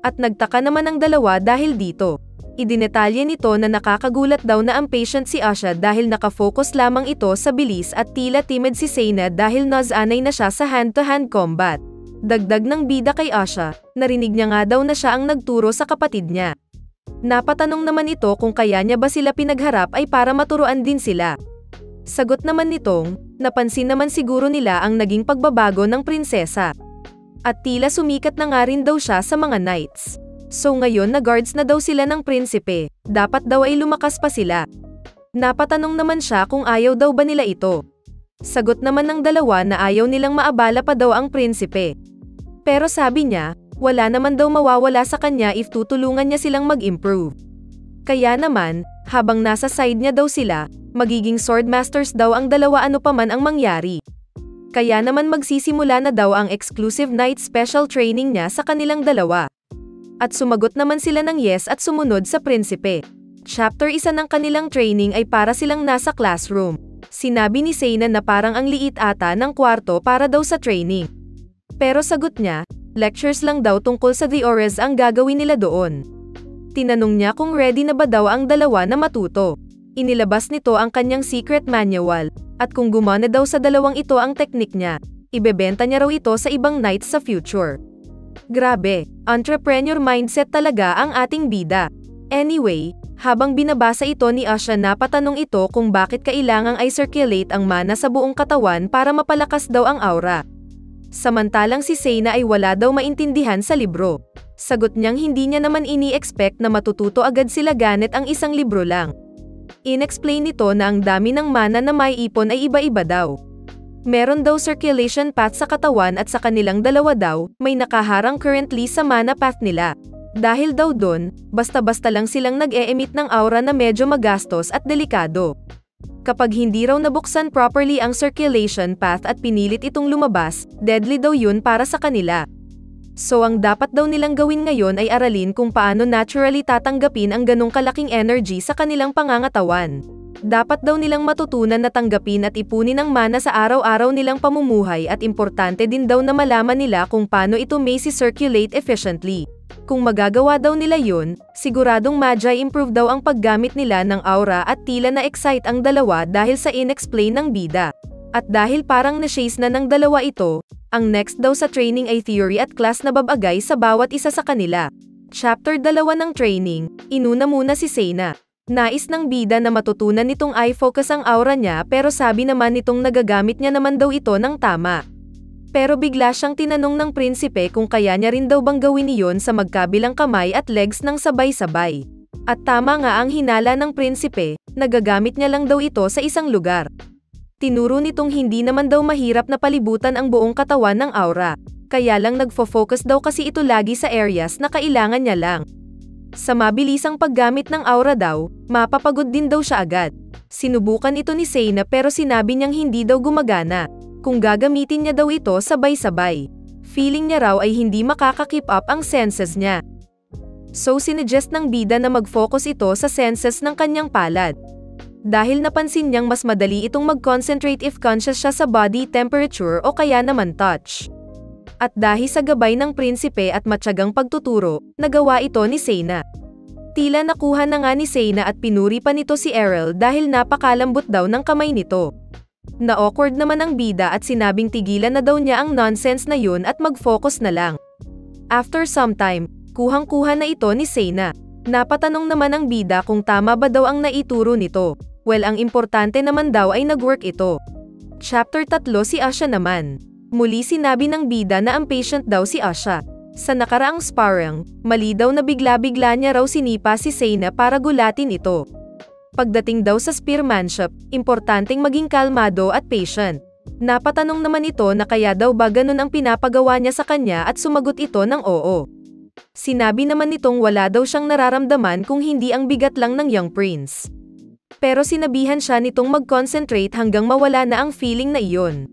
At nagtaka naman ang dalawa dahil dito. Idinetalye nito na nakakagulat daw na ang patient si Asha dahil nakafocus lamang ito sa bilis at tila timid si Seyna dahil nasanay na siya sa hand-to-hand combat. Dagdag ng bida kay Asha, narinig niya nga daw na siya ang nagturo sa kapatid niya. Napatanong naman ito kung kaya niya ba sila pinagharap ay para maturuan din sila. Sagot naman nitong, napansin naman siguro nila ang naging pagbabago ng prinsesa. At tila sumikat na nga rin daw siya sa mga knights. So ngayon na guards na daw sila ng prinsipe, dapat daw ay lumakas pa sila. Napatanong naman siya kung ayaw daw ba nila ito. Sagot naman ng dalawa na ayaw nilang maabala pa daw ang prinsipe. Pero sabi niya, wala naman daw mawawala sa kanya if tutulungan niya silang mag-improve. Kaya naman, habang nasa side niya daw sila, magiging swordmasters daw ang dalawa ano pa man ang mangyari. Kaya naman magsisimula na daw ang exclusive night special training niya sa kanilang dalawa. At sumagot naman sila ng yes at sumunod sa prinsipe. Chapter 1 ng kanilang training ay para silang nasa classroom. Sinabi ni Seina na parang ang liit ata ng kwarto para daw sa training. Pero sagot niya, lectures lang daw tungkol sa The Ores ang gagawin nila doon. Tinanong niya kung ready na ba daw ang dalawa na matuto. Inilabas nito ang kanyang secret manual, at kung gumana daw sa dalawang ito ang teknik niya, ibebenta niya raw ito sa ibang knights sa future. Grabe, entrepreneur mindset talaga ang ating bida. Anyway, habang binabasa ito ni Asha napatanong ito kung bakit kailangang i-circulate ang mana sa buong katawan para mapalakas daw ang aura. Samantalang si Seina ay wala daw maintindihan sa libro. Sagot niyang hindi niya naman ini-expect na matututo agad sila gamit ang isang libro lang. In-explain nito na ang dami ng mana na may ipon ay iba-iba daw. Meron daw circulation path sa katawan at sa kanilang dalawa daw, may nakaharang currently sa mana path nila. Dahil daw doon, basta-basta lang silang nag-e-emit ng aura na medyo magastos at delikado. Kapag hindi raw nabuksan properly ang circulation path at pinilit itong lumabas, deadly daw yun para sa kanila. So ang dapat daw nilang gawin ngayon ay aralin kung paano naturally tatanggapin ang ganong kalaking energy sa kanilang pangangatawan. Dapat daw nilang matutunan na tanggapin at ipunin ang mana sa araw-araw nilang pamumuhay at importante din daw na malaman nila kung paano ito may circulate efficiently. Kung magagawa daw nila yun, siguradong magi improve daw ang paggamit nila ng aura at tila na-excite ang dalawa dahil sa in-explain ng bida. At dahil parang na-chase na ng dalawa ito, ang next daw sa training ay theory at class na babagay sa bawat isa sa kanila. Chapter 2 ng training, inuna muna si Seina. Nais ng bida na matutunan nitong i-focus ang aura niya pero sabi naman nitong nagagamit niya naman daw ito ng tama. Pero bigla siyang tinanong ng prinsipe kung kaya niya rin daw bang gawin iyon sa magkabilang kamay at legs ng sabay-sabay. At tama nga ang hinala ng prinsipe, nagagamit niya lang daw ito sa isang lugar. Tinuro nitong hindi naman daw mahirap na palibutan ang buong katawan ng aura, kaya lang nagfo-focus daw kasi ito lagi sa areas na kailangan niya lang. Sa mabilisang paggamit ng aura daw, mapapagod din daw siya agad. Sinubukan ito ni Seina pero sinabi niyang hindi daw gumagana. Kung gagamitin niya daw ito sabay-sabay, feeling niya raw ay hindi makaka-keep up ang senses niya. So sinuggest ng bida na mag-focus ito sa senses ng kanyang palad. Dahil napansin niyang mas madali itong mag-concentrate if conscious siya sa body temperature o kaya naman touch. At dahil sa gabay ng prinsipe at matyagang pagtuturo, nagawa ito ni Seina. Tila nakuha na nga ni Seina at pinuri pa nito si Errol dahil napakalambot daw ng kamay nito. Na-awkward naman ang bida at sinabing tigilan na daw niya ang nonsense na yun at mag-focus na lang. After some time, kuhang-kuha na ito ni Seina. Napatanong naman ang bida kung tama ba daw ang naituro nito. Well, ang importante naman daw ay nag-work ito. Chapter 3 si Asha naman. Muli sinabi ng bida na ang patient daw si Asha. Sa nakaraang sparring, mali daw na bigla-bigla niya raw sinipa si Seina para gulatin ito. Pagdating daw sa spearmanship, importanteng maging kalmado at patient. Napatanong naman ito na kaya daw ba ganun ang pinapagawa niya sa kanya at sumagot ito ng oo. Sinabi naman nitong wala daw siyang nararamdaman kung hindi ang bigat lang ng young prince. Pero sinabihan siya nitong mag-concentrate hanggang mawala na ang feeling na iyon.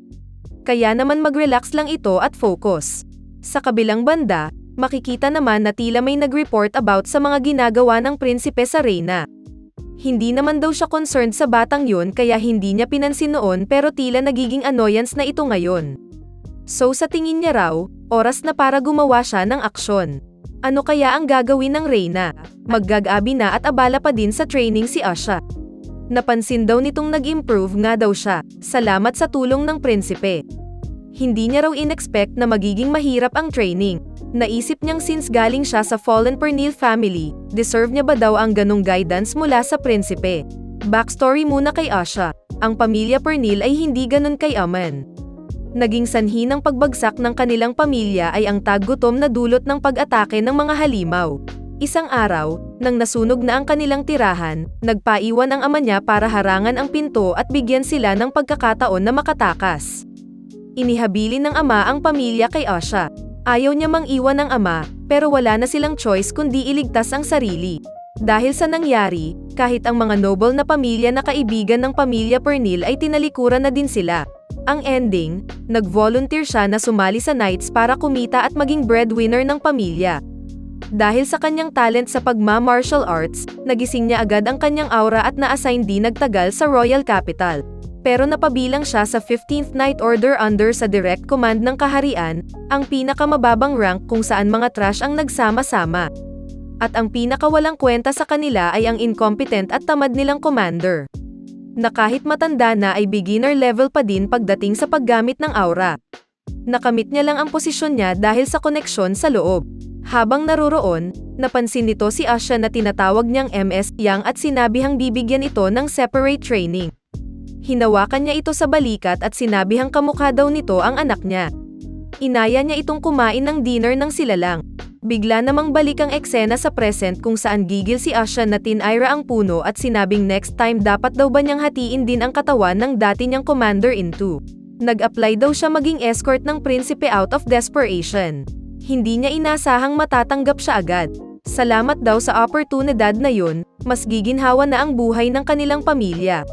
Kaya naman mag-relax lang ito at focus. Sa kabilang banda, makikita naman na tila may nag-report about sa mga ginagawa ng prinsipe sa reyna. Hindi naman daw siya concerned sa batang yun kaya hindi niya pinansin noon pero tila nagiging annoyance na ito ngayon. So sa tingin niya raw, oras na para gumawa siya ng aksyon. Ano kaya ang gagawin ng reyna? Maggagabi na at abala pa din sa training si Asha. Napansin daw nitong nag-improve nga daw siya, salamat sa tulong ng prinsipe. Hindi niya raw in-expect na magiging mahirap ang training. Naisip niyang since galing siya sa Fallen Pernil family, deserve niya ba daw ang ganong guidance mula sa prinsipe. Backstory muna kay Asha, ang pamilya Pernil ay hindi ganon kayaman. Naging sanhi ng pagbagsak ng kanilang pamilya ay ang taggutom na dulot ng pag-atake ng mga halimaw. Isang araw, nang nasunog na ang kanilang tirahan, nagpaiwan ang ama niya para harangan ang pinto at bigyan sila ng pagkakataon na makatakas. Inihabilin ng ama ang pamilya kay Asha. Ayaw niya mang iwan ng ama, pero wala na silang choice kundi iligtas ang sarili. Dahil sa nangyari, kahit ang mga noble na pamilya na kaibigan ng pamilya Pernil ay tinalikuran na din sila. Ang ending, nag-volunteer siya na sumali sa Knights para kumita at maging breadwinner ng pamilya. Dahil sa kanyang talent sa pagma-martial arts, nagising niya agad ang kanyang aura at na-assign din nagtagal sa Royal Capital. Pero napabilang siya sa 15th Night Order under sa direct command ng kaharian, ang pinakamababang rank kung saan mga trash ang nagsama-sama. At ang pinakawalang kwenta sa kanila ay ang incompetent at tamad nilang commander. Na kahit matanda na ay beginner level pa din pagdating sa paggamit ng aura. Nakamit niya lang ang posisyon niya dahil sa koneksyon sa loob. Habang naroroon, napansin nito si Asha na tinatawag niyang MS Yang at sinabihang bibigyan ito ng separate training. Hinawakan niya ito sa balikat at sinabihang kamukha daw nito ang anak niya. Inaya niya itong kumain ng dinner ng sila lang. Bigla namang balik ang eksena sa present kung saan gigil si Asha na tinira ang puno at sinabing next time dapat daw ba niyang hatiin din ang katawan ng dati niyang commander in two. Nag-apply daw siya maging escort ng prinsipe out of desperation. Hindi niya inasahang matatanggap siya agad. Salamat daw sa oportunidad na yun, mas giginhawa na ang buhay ng kanilang pamilya.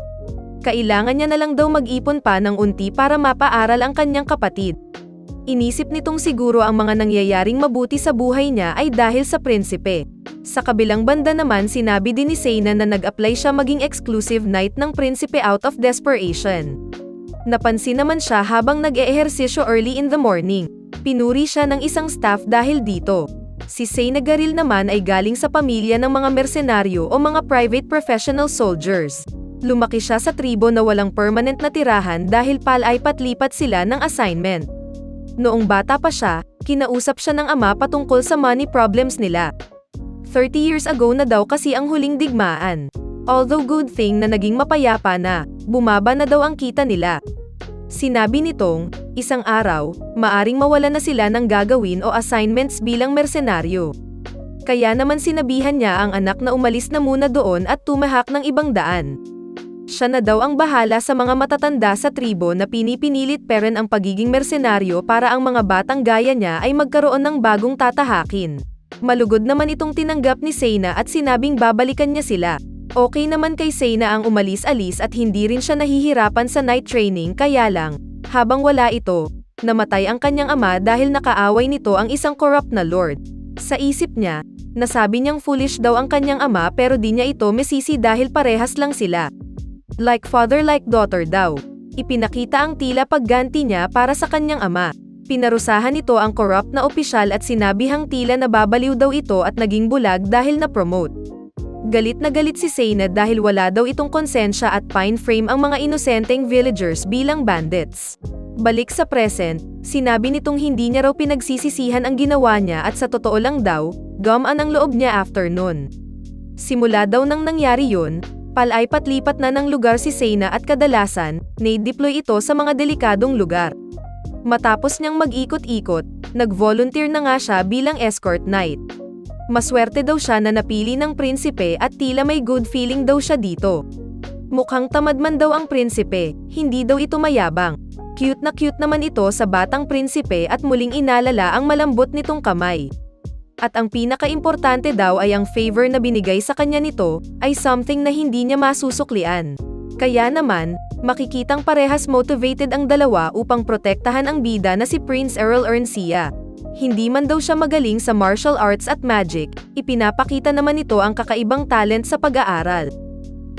Kailangan niya na lang daw mag-ipon pa ng unti para mapaaral ang kanyang kapatid. Inisip nitong siguro ang mga nangyayaring mabuti sa buhay niya ay dahil sa prinsipe. Sa kabilang banda naman sinabi din ni Seyna na nag-apply siya maging exclusive knight ng prinsipe out of desperation. Napansin naman siya habang nag-eehersisyo early in the morning. Pinuri siya ng isang staff dahil dito. Si Seyna Garil naman ay galing sa pamilya ng mga mersenaryo o mga private professional soldiers. Lumaki siya sa tribo na walang permanent na tirahan dahil palay-patlipat sila ng assignment. Noong bata pa siya, kinausap siya ng ama patungkol sa money problems nila. 30 years ago na daw kasi ang huling digmaan. Although good thing na naging mapayapa na, bumaba na daw ang kita nila. Sinabi nitong, isang araw, maaring mawala na sila ng gagawin o assignments bilang mersenaryo. Kaya naman sinabihan niya ang anak na umalis na muna doon at tumahak ng ibang daan. Siya na daw ang bahala sa mga matatanda sa tribo na pinipinilit pa rin ang pagiging mersenaryo para ang mga batang gaya niya ay magkaroon ng bagong tatahakin. Malugod naman itong tinanggap ni Seyna at sinabing babalikan niya sila. Okay naman kay Seyna ang umalis-alis at hindi rin siya nahihirapan sa night training kaya lang, habang wala ito, namatay ang kanyang ama dahil nakaaway nito ang isang corrupt na lord. Sa isip niya, nasabi niyang foolish daw ang kanyang ama pero di niya ito mesisi dahil parehas lang sila. Like father like daughter daw. Ipinakita ang tila pagganti niya para sa kanyang ama. Pinarusahan nito ang corrupt na opisyal at sinabihang tila nababaliw daw ito at naging bulag dahil na-promote. Galit na galit si Seyna dahil wala daw itong konsensya at fine frame ang mga inosenteng villagers bilang bandits. Balik sa present, sinabi nitong hindi niya raw pinagsisisihan ang ginawa niya at sa totoo lang daw, gumaan ang loob niya after nun. Simula daw nang nangyari yun, palay-patlipat na ng lugar si Seyna at kadalasan, na-deploy ito sa mga delikadong lugar. Matapos niyang mag-ikot-ikot, nag-volunteer na nga siya bilang escort knight. Maswerte daw siya na napili ng prinsipe at tila may good feeling daw siya dito. Mukhang tamad man daw ang prinsipe, hindi daw ito mayabang. Cute naman ito sa batang prinsipe at muling inalala ang malambot nitong kamay. At ang pinaka-importante daw ay ang favor na binigay sa kanya nito, ay something na hindi niya masusuklian. Kaya naman, makikitang parehas motivated ang dalawa upang protektahan ang bida na si Prince Errol Erncia. Hindi man daw siya magaling sa martial arts at magic, ipinapakita naman ito ang kakaibang talent sa pag-aaral.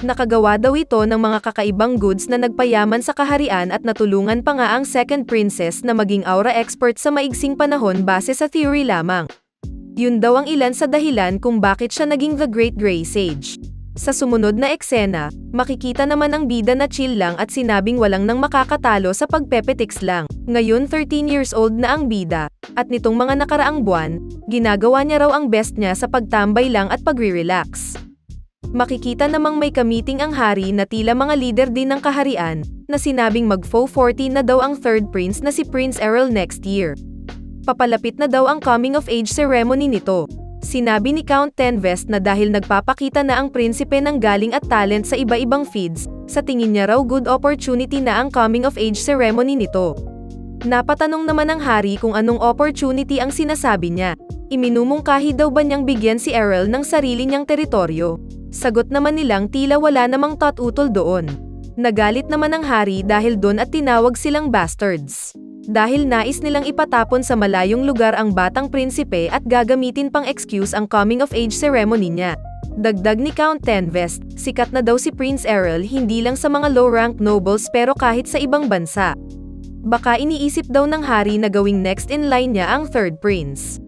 Nakagawa daw ito ng mga kakaibang goods na nagpayaman sa kaharian at natulungan pa nga ang second princess na maging aura expert sa maigsing panahon base sa theory lamang. Yun daw ang ilan sa dahilan kung bakit siya naging the Great Grey Sage. Sa sumunod na eksena, makikita naman ang bida na chill lang at sinabing walang nang makakatalo sa pagpepetiks lang. Ngayon 13 years old na ang bida, at nitong mga nakaraang buwan, ginagawa niya raw ang best niya sa pagtambay lang at pagre-relax. Makikita namang may kamiting ang hari na tila mga leader din ng kaharian, na sinabing mag-40 na daw ang third prince na si Prince Errol next year. Papalapit na daw ang coming of age ceremony nito. Sinabi ni Count Tenvest na dahil nagpapakita na ang prinsipe ng galing at talent sa iba-ibang feeds, sa tingin niya raw good opportunity na ang coming of age ceremony nito. Napatanong naman ng hari kung anong opportunity ang sinasabi niya. Iminumungkahi daw ba niyang bigyan si Errol ng sarili niyang teritoryo? Sagot naman nilang tila wala namang tututol doon. Nagalit naman ang hari dahil doon at tinawag silang bastards. Dahil nais nilang ipatapon sa malayong lugar ang batang prinsipe at gagamitin pang excuse ang coming of age ceremony niya. Dagdag ni Count Tenvest, sikat na daw si Prince Errol hindi lang sa mga low-rank nobles pero kahit sa ibang bansa. Baka iniisip daw ng hari na gawing next in line niya ang third prince.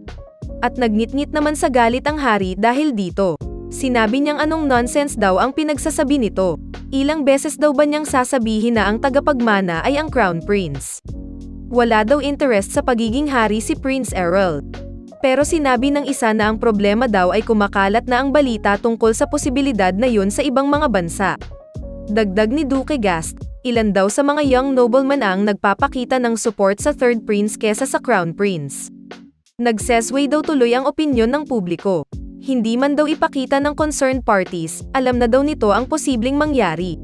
At nagngit-ngit naman sa galit ang hari dahil dito. Sinabi niyang anong nonsense daw ang pinagsasabi nito. Ilang beses daw ba niyang sasabihin na ang tagapagmana ay ang crown prince. Wala daw interest sa pagiging hari si Prince Errol. Pero sinabi ng isa na ang problema daw ay kumakalat na ang balita tungkol sa posibilidad na yun sa ibang mga bansa. Dagdag ni Duke Gast, ilan daw sa mga young nobleman ang nagpapakita ng support sa third prince kesa sa crown prince. Nagsesway daw tuloy ang opinyon ng publiko. Hindi man daw ipakita ng concerned parties, alam na daw nito ang posibleng mangyari.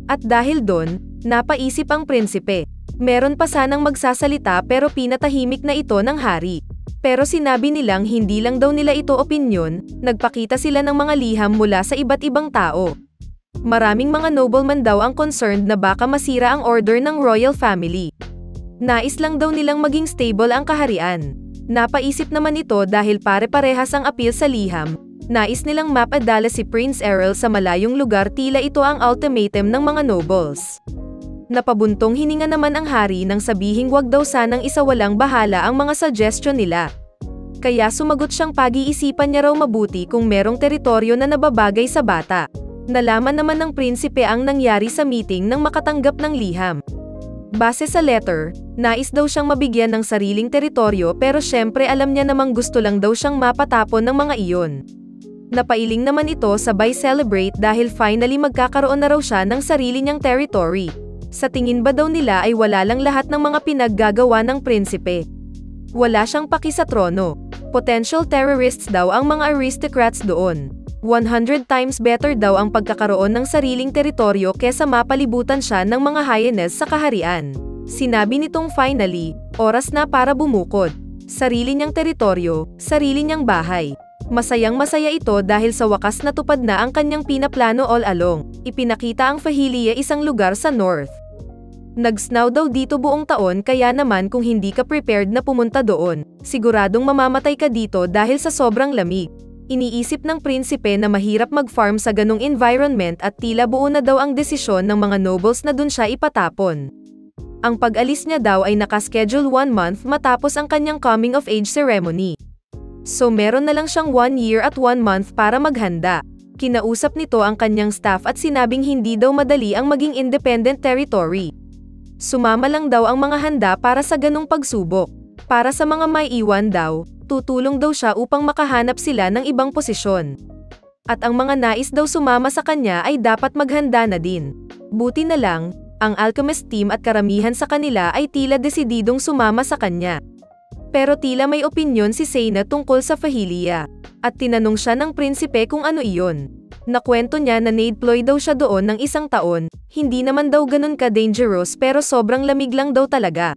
At dahil doon, napaisip ang prinsipe. Meron pa sanang magsasalita pero pinatahimik na ito ng hari. Pero sinabi nilang hindi lang daw nila ito opinyon, nagpakita sila ng mga liham mula sa iba't ibang tao. Maraming mga nobleman daw ang concerned na baka masira ang order ng royal family. Nais lang daw nilang maging stable ang kaharian. Napaisip naman ito dahil pare-parehas ang appeal sa liham. Nais nilang mapadala si Prince Errol sa malayong lugar tila ito ang ultimatum ng mga nobles. Napabuntong hininga naman ang hari nang sabihing wag daw sanang isawalang bahala ang mga suggestion nila. Kaya sumagot siyang pag-iisipan niya raw mabuti kung merong teritoryo na nababagay sa bata. Nalaman naman ng prinsipe ang nangyari sa meeting nang makatanggap ng liham. Base sa letter, nais daw siyang mabigyan ng sariling teritoryo pero syempre alam niya namang gusto lang daw siyang mapatapon ng mga iyon. Napailing naman ito sabay celebrate dahil finally magkakaroon na raw siya ng sarili niyang territory. Sa tingin ba daw nila ay wala lang lahat ng mga pinaggagawa ng prinsipe? Wala siyang paki sa trono. Potential terrorists daw ang mga aristocrats doon. 100 times better daw ang pagkakaroon ng sariling teritoryo kesa mapalibutan siya ng mga hyenas sa kaharian. Sinabi nitong finally, oras na para bumukod. Sarili niyang teritoryo, sarili niyang bahay. Masayang-masaya ito dahil sa wakas natupad na ang kanyang pinaplano all along. Ipinakita ang Fahilia isang lugar sa north. Nag-snow daw dito buong taon kaya naman kung hindi ka prepared na pumunta doon, siguradong mamamatay ka dito dahil sa sobrang lamig. Iniisip ng prinsipe na mahirap mag-farm sa ganong environment at tila buo na daw ang desisyon ng mga nobles na dun siya ipatapon. Ang pag-alis niya daw ay nakaschedule 1 month matapos ang kanyang coming of age ceremony. So meron na lang siyang 1 year at 1 month para maghanda. Kinausap nito ang kanyang staff at sinabing hindi daw madali ang maging independent territory. Sumama lang daw ang mga handa para sa ganong pagsubok. Para sa mga may iwan daw, tutulong daw siya upang makahanap sila ng ibang posisyon. At ang mga nais daw sumama sa kanya ay dapat maghanda na din. Buti na lang, ang Alchemist team at karamihan sa kanila ay tila desididong sumama sa kanya. Pero tila may opinyon si Seyna tungkol sa Fahilia. At tinanong siya ng prinsipe kung ano iyon. Nakwento niya na na-deploy daw siya doon ng 1 taon, hindi naman daw ganun ka-dangerous pero sobrang lamig lang daw talaga.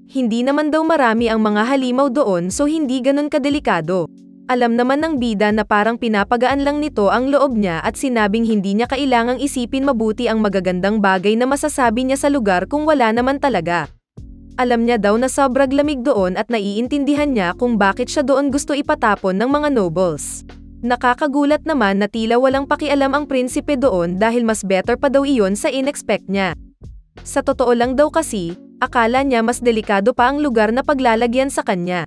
Hindi naman daw marami ang mga halimaw doon so hindi ganun kadelikado. Alam naman ng bida na parang pinapagaan lang nito ang loob niya at sinabing hindi niya kailangang isipin mabuti ang magagandang bagay na masasabi niya sa lugar kung wala naman talaga. Alam niya daw na sobrang lamig doon at naiintindihan niya kung bakit siya doon gusto ipatapon ng mga nobles. Nakakagulat naman na tila walang pakialam ang prinsipe doon dahil mas better pa daw iyon sa in-expect niya. Sa totoo lang daw kasi, akala niya mas delikado pa ang lugar na paglalagyan sa kanya.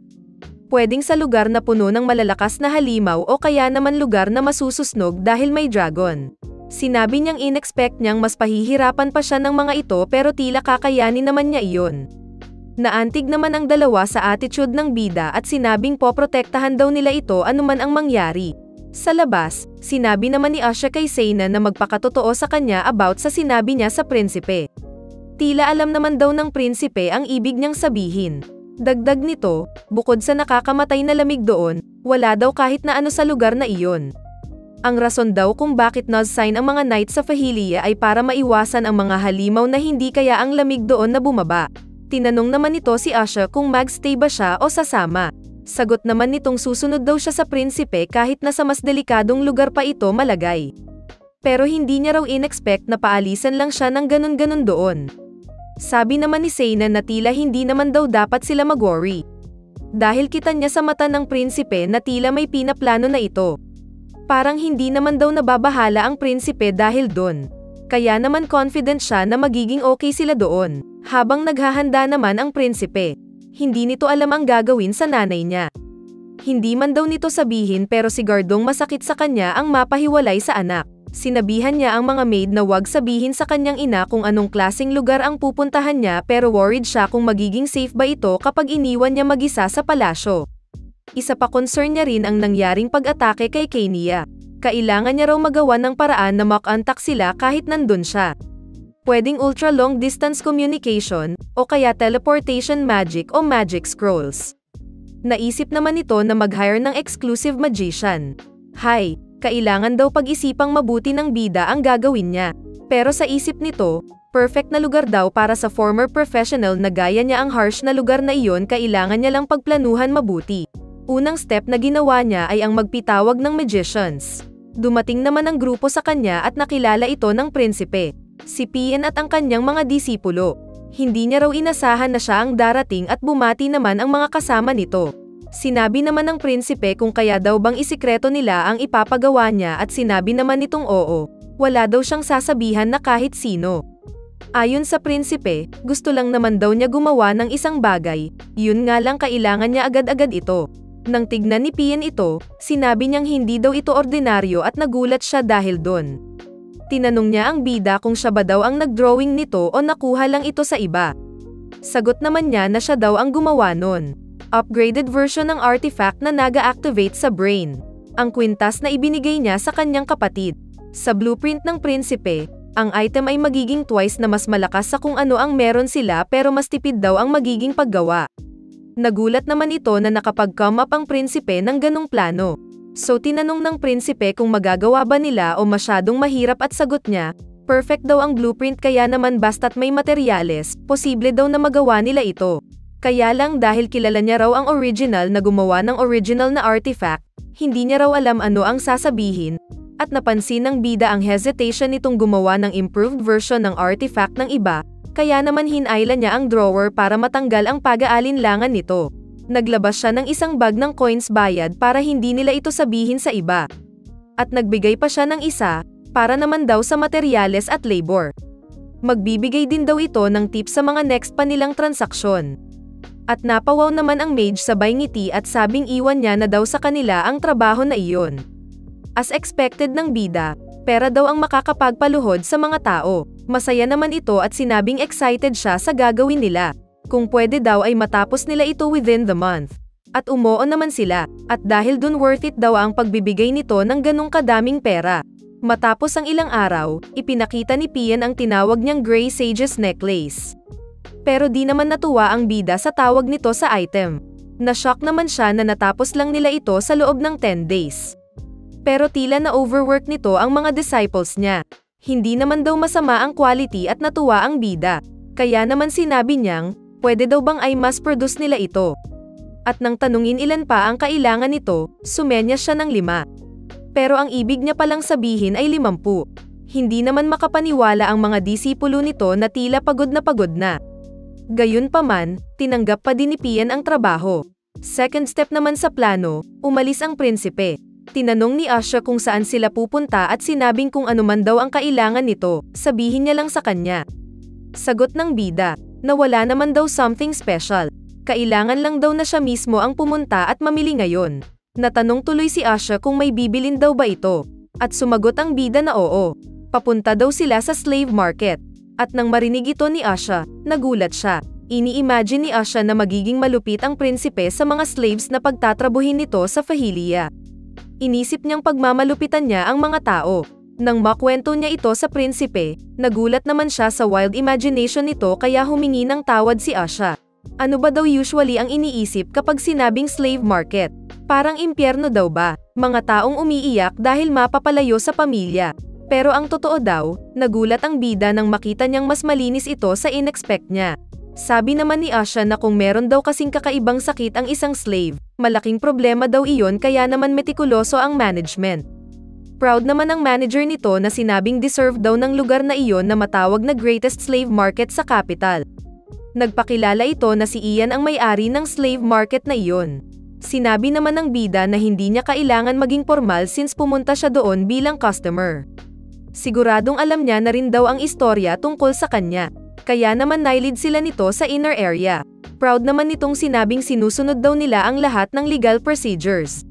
Pwedeng sa lugar na puno ng malalakas na halimaw o kaya naman lugar na masususnog dahil may dragon. Sinabi niyang in-expect niyang mas pahihirapan pa siya ng mga ito pero tila kakayanin naman niya iyon. Naantig naman ang dalawa sa attitude ng bida at sinabing poprotektahan daw nila ito anuman ang mangyari. Sa labas, sinabi naman ni Asha kay Seyna na magpakatotoo sa kanya about sa sinabi niya sa prinsipe. Tila alam naman daw ng prinsipe ang ibig niyang sabihin. Dagdag nito, bukod sa nakakamatay na lamig doon, Wala daw kahit na ano sa lugar na iyon. Ang rason daw kung bakit nag-sign ang mga knights sa Fahilia ay para maiwasan ang mga halimaw na hindi kaya ang lamig doon na bumaba. Tinanong naman nito si Asha kung magstay ba siya o sasama. Sagot naman nitong susunod daw siya sa prinsipe kahit na sa mas delikadong lugar pa ito malagay. Pero hindi niya raw in-expect na paalisan lang siya ng ganun-ganun doon. Sabi naman ni Seyna na tila hindi naman daw dapat sila mag-worry. Dahil kita niya sa mata ng prinsipe na tila may pinaplano na ito. Parang hindi naman daw nababahala ang prinsipe dahil doon. Kaya naman confident siya na magiging okay sila doon. Habang naghahanda naman ang prinsipe, hindi nito alam ang gagawin sa nanay niya. Hindi man daw nito sabihin pero siguradong masakit sa kanya ang mapahiwalay sa anak. Sinabihan niya ang mga maid na wag sabihin sa kanyang ina kung anong klaseng lugar ang pupuntahan niya pero worried siya kung magiging safe ba ito kapag iniwan niya mag-isa sa palasyo. Isa pa concern niya rin ang nangyaring pag-atake kay Kenya. Kailangan niya raw magawa ng paraan na makontak sila kahit nandun siya. Pwedeng ultra-long distance communication o kaya teleportation magic o magic scrolls. Naisip naman ito na mag-hire ng exclusive magician. Kailangan daw pag-isipang mabuti ng bida ang gagawin niya. Pero sa isip nito, perfect na lugar daw para sa former professional na gaya niya ang harsh na lugar na iyon kailangan niya lang pagplanuhan mabuti. Unang step na ginawa niya ay ang magpitawag ng magicians. Dumating naman ang grupo sa kanya at nakilala ito ng prinsipe, si Pian at ang kanyang mga disipulo. Hindi niya raw inasahan na siya ang darating at bumati naman ang mga kasama nito. Sinabi naman ng prinsipe kung kaya daw bang isikreto nila ang ipapagawa niya at sinabi naman nitong oo. Wala daw siyang sasabihan na kahit sino. Ayon sa prinsipe, gusto lang naman daw niya gumawa ng isang bagay, yun nga lang kailangan niya agad-agad ito. Nang tignan ni Pian ito, sinabi niyang hindi daw ito ordinaryo at nagulat siya dahil doon. Tinanong niya ang bida kung siya ba daw ang nag-drawing nito o nakuha lang ito sa iba. Sagot naman niya na siya daw ang gumawa nun. Upgraded version ng artifact na naga-activate sa brain. Ang kwintas na ibinigay niya sa kanyang kapatid. Sa blueprint ng prinsipe, ang item ay magiging twice na mas malakas sa kung ano ang meron sila pero mas tipid daw ang magiging paggawa. Nagulat naman ito na nakapag-come up ang prinsipe ng ganong plano. So tinanong ng prinsipe kung magagawa ba nila o masyadong mahirap at sagot niya, perfect daw ang blueprint kaya naman basta't may materyales, posible daw na magawa nila ito. Kaya lang dahil kilala niya raw ang original na gumawa ng original na artifact, hindi niya raw alam ano ang sasabihin, at napansin ng bida ang hesitation nitong gumawa ng improved version ng artifact ng iba, kaya naman hinayla niya ang drawer para matanggal ang pag-aalinlangan nito. Naglabas siya ng isang bag ng coins bayad para hindi nila ito sabihin sa iba. At nagbigay pa siya ng isa, para naman daw sa materyales at labor. Magbibigay din daw ito ng tips sa mga next pa nilang transaksyon. At napawaw naman ang mage sabay ngiti at sabing iwan niya na daw sa kanila ang trabaho na iyon. As expected ng bida, pera daw ang makakapagpaluhod sa mga tao. Masaya naman ito at sinabing excited siya sa gagawin nila. Kung pwede daw ay matapos nila ito within the month. At umuo naman sila, at dahil dun worth it daw ang pagbibigay nito ng ganong kadaming pera. Matapos ang ilang araw, ipinakita ni Pian ang tinawag niyang Grey Sage's necklace. Pero di naman natuwa ang bida sa tawag nito sa item. Na-shock naman siya na natapos lang nila ito sa loob ng 10 days. Pero tila na overwork nito ang mga disciples niya. Hindi naman daw masama ang quality at natuwa ang bida. Kaya naman sinabi niyang, pwede daw bang ay mass produce nila ito. At nang tanungin ilan pa ang kailangan nito, sumenya siya ng 5. Pero ang ibig niya palang sabihin ay 50. Hindi naman makapaniwala ang mga disipulo nito na tila pagod na. Gayunpaman, tinanggap pa din ni Pian ang trabaho. Second step naman sa plano, umalis ang prinsipe. Tinanong ni Asha kung saan sila pupunta at sinabing kung ano man daw ang kailangan nito, sabihin niya lang sa kanya. Sagot ng bida, na wala naman daw something special. Kailangan lang daw na siya mismo ang pumunta at mamili ngayon. Natanong tuloy si Asha kung may bibilin daw ba ito. At sumagot ang bida na oo. Papunta daw sila sa slave market. At nang marinig ito ni Asha, nagulat siya. Ini-imagine ni Asha na magiging malupit ang prinsipe sa mga slaves na pagtatrabuhin nito sa Fahilia. Inisip niyang pagmamalupitan niya ang mga tao. Nang makwento niya ito sa prinsipe, nagulat naman siya sa wild imagination nito kaya humingi ng tawad si Asha. Ano ba daw usually ang iniisip kapag sinabing slave market? Parang impyerno daw ba? Mga taong umiiyak dahil mapapalayo sa pamilya. Pero ang totoo daw, nagulat ang bida nang makita niyang mas malinis ito sa inexpect niya. Sabi naman ni Asha na kung meron daw kasing kakaibang sakit ang isang slave, malaking problema daw iyon kaya naman metikuloso ang management. Proud naman ang manager nito na sinabing deserve daw ng lugar na iyon na matawag na greatest slave market sa capital. Nagpakilala ito na si Ian ang may-ari ng slave market na iyon. Sinabi naman ng bida na hindi niya kailangan maging formal since pumunta siya doon bilang customer. Siguradong alam niya na rin daw ang istorya tungkol sa kanya. Kaya naman nailid sila nito sa inner area. Proud naman nitong sinabing sinusunod daw nila ang lahat ng legal procedures.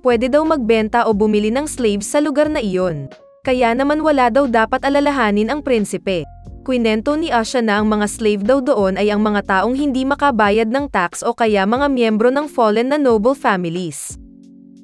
Pwede daw magbenta o bumili ng slaves sa lugar na iyon. Kaya naman wala daw dapat alalahanin ang prinsipe. Kwinento ni Asha na ang mga slave daw doon ay ang mga taong hindi makabayad ng tax o kaya mga miyembro ng fallen na noble families.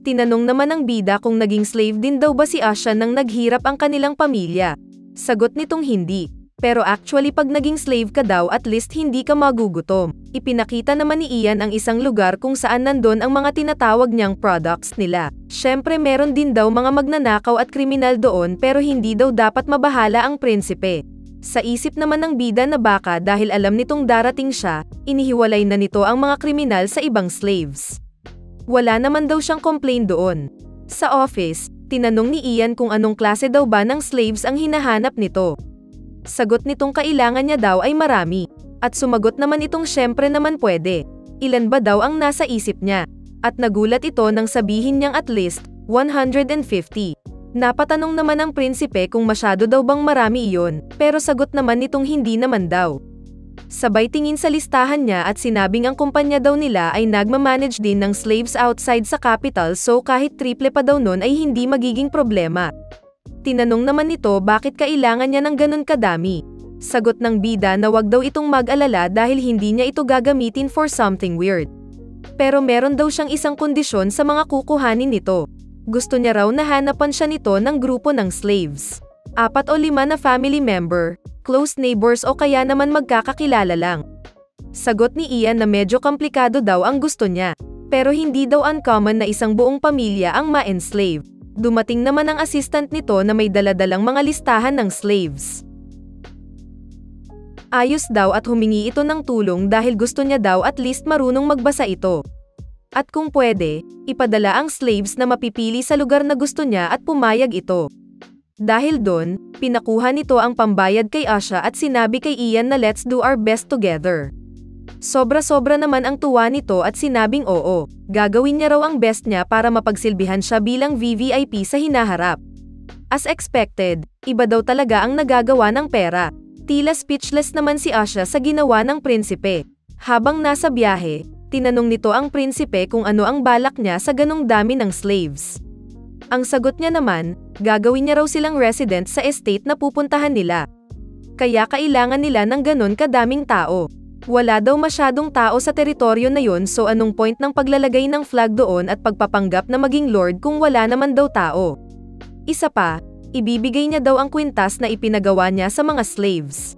Tinanong naman ng bida kung naging slave din daw ba si Asha nang naghirap ang kanilang pamilya. Sagot nitong hindi. Pero actually pag naging slave ka daw at least hindi ka magugutom. Ipinakita naman ni Ian ang isang lugar kung saan nandun ang mga tinatawag niyang products nila. Syempre meron din daw mga magnanakaw at kriminal doon pero hindi daw dapat mabahala ang prinsipe. Sa isip naman ng bida na baka dahil alam nitong darating siya, inihiwalay na nito ang mga kriminal sa ibang slaves. Wala naman daw siyang complain doon. Sa office, tinanong ni Ian kung anong klase daw ba ng slaves ang hinahanap nito. Sagot nitong kailangan niya daw ay marami. At sumagot naman itong syempre naman pwede. Ilan ba daw ang nasa isip niya? At nagulat ito nang sabihin niyang at least 150. Napatanong naman ang prinsipe kung masyado daw bang marami iyon, pero sagot naman nitong hindi naman daw. Sabay tingin sa listahan niya at sinabing ang kumpanya daw nila ay nagmamanage din ng slaves outside sa capital so kahit triple pa daw nun ay hindi magiging problema. Tinanong naman nito bakit kailangan niya ng ganun kadami. Sagot ng bida na wag daw itong mag-alala dahil hindi niya ito gagamitin for something weird. Pero meron daw siyang isang kondisyon sa mga kukuhanin nito. Gusto niya raw na hanapan siya nito ng grupo ng slaves. 4 o 5 na family member, close neighbors o kaya naman magkakakilala lang. Sagot ni Ian na medyo komplikado daw ang gusto niya. Pero hindi daw uncommon na isang buong pamilya ang ma-enslave. Dumating naman ang assistant nito na may daladalang mga listahan ng slaves. Ayos daw at humingi ito ng tulong dahil gusto niya daw at least marunong magbasa ito. At kung pwede, ipadala ang slaves na mapipili sa lugar na gusto niya at pumayag ito. Dahil doon, pinakuha nito ang pambayad kay Asha at sinabi kay Ian na let's do our best together. Sobra-sobra naman ang tuwa nito at sinabing oo, gagawin niya raw ang best niya para mapagsilbihan siya bilang VVIP sa hinaharap. As expected, iba daw talaga ang nagagawa ng pera. Tila speechless naman si Asha sa ginawa ng prinsipe. Habang nasa biyahe, tinanong nito ang prinsipe kung ano ang balak niya sa ganong dami ng slaves. Ang sagot niya naman, gagawin niya raw silang resident sa estate na pupuntahan nila. Kaya kailangan nila ng ganon kadaming tao. Wala daw masyadong tao sa teritoryo na yon so anong point ng paglalagay ng flag doon at pagpapanggap na maging lord kung wala naman daw tao. Isa pa, ibibigay niya daw ang kwintas na ipinagawa niya sa mga slaves.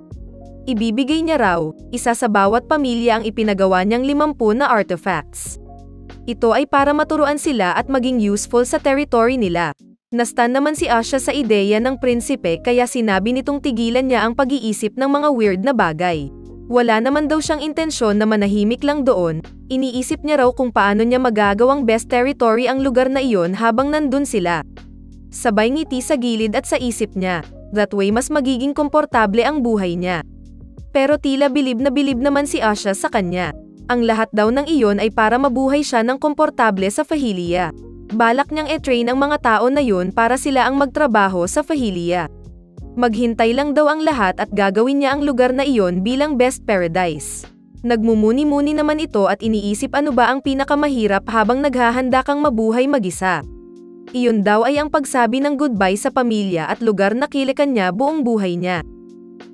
Ibibigay niya raw, isa sa bawat pamilya ang ipinagawa niyang 50 na artifacts. Ito ay para maturuan sila at maging useful sa territory nila. Nastan naman si Asha sa ideya ng prinsipe kaya sinabi nitong tigilan niya ang pag-iisip ng mga weird na bagay. Wala naman daw siyang intensyon na manahimik lang doon, iniisip niya raw kung paano niya magagawang best territory ang lugar na iyon habang nandun sila. Sabay ngiti sa gilid at sa isip niya, that way mas magiging komportable ang buhay niya. Pero tila bilib naman si Asha sa kanya. Ang lahat daw ng iyon ay para mabuhay siya ng komportable sa Fahilia. Balak niyang e-train ang mga tao na yun para sila ang magtrabaho sa Fahilia. Maghintay lang daw ang lahat at gagawin niya ang lugar na iyon bilang best paradise. Nagmumuni-muni naman ito at iniisip ano ba ang pinakamahirap habang naghahanda kang mabuhay mag-isa. Iyon daw ay ang pagsabi ng goodbye sa pamilya at lugar na kilikan niya buong buhay niya.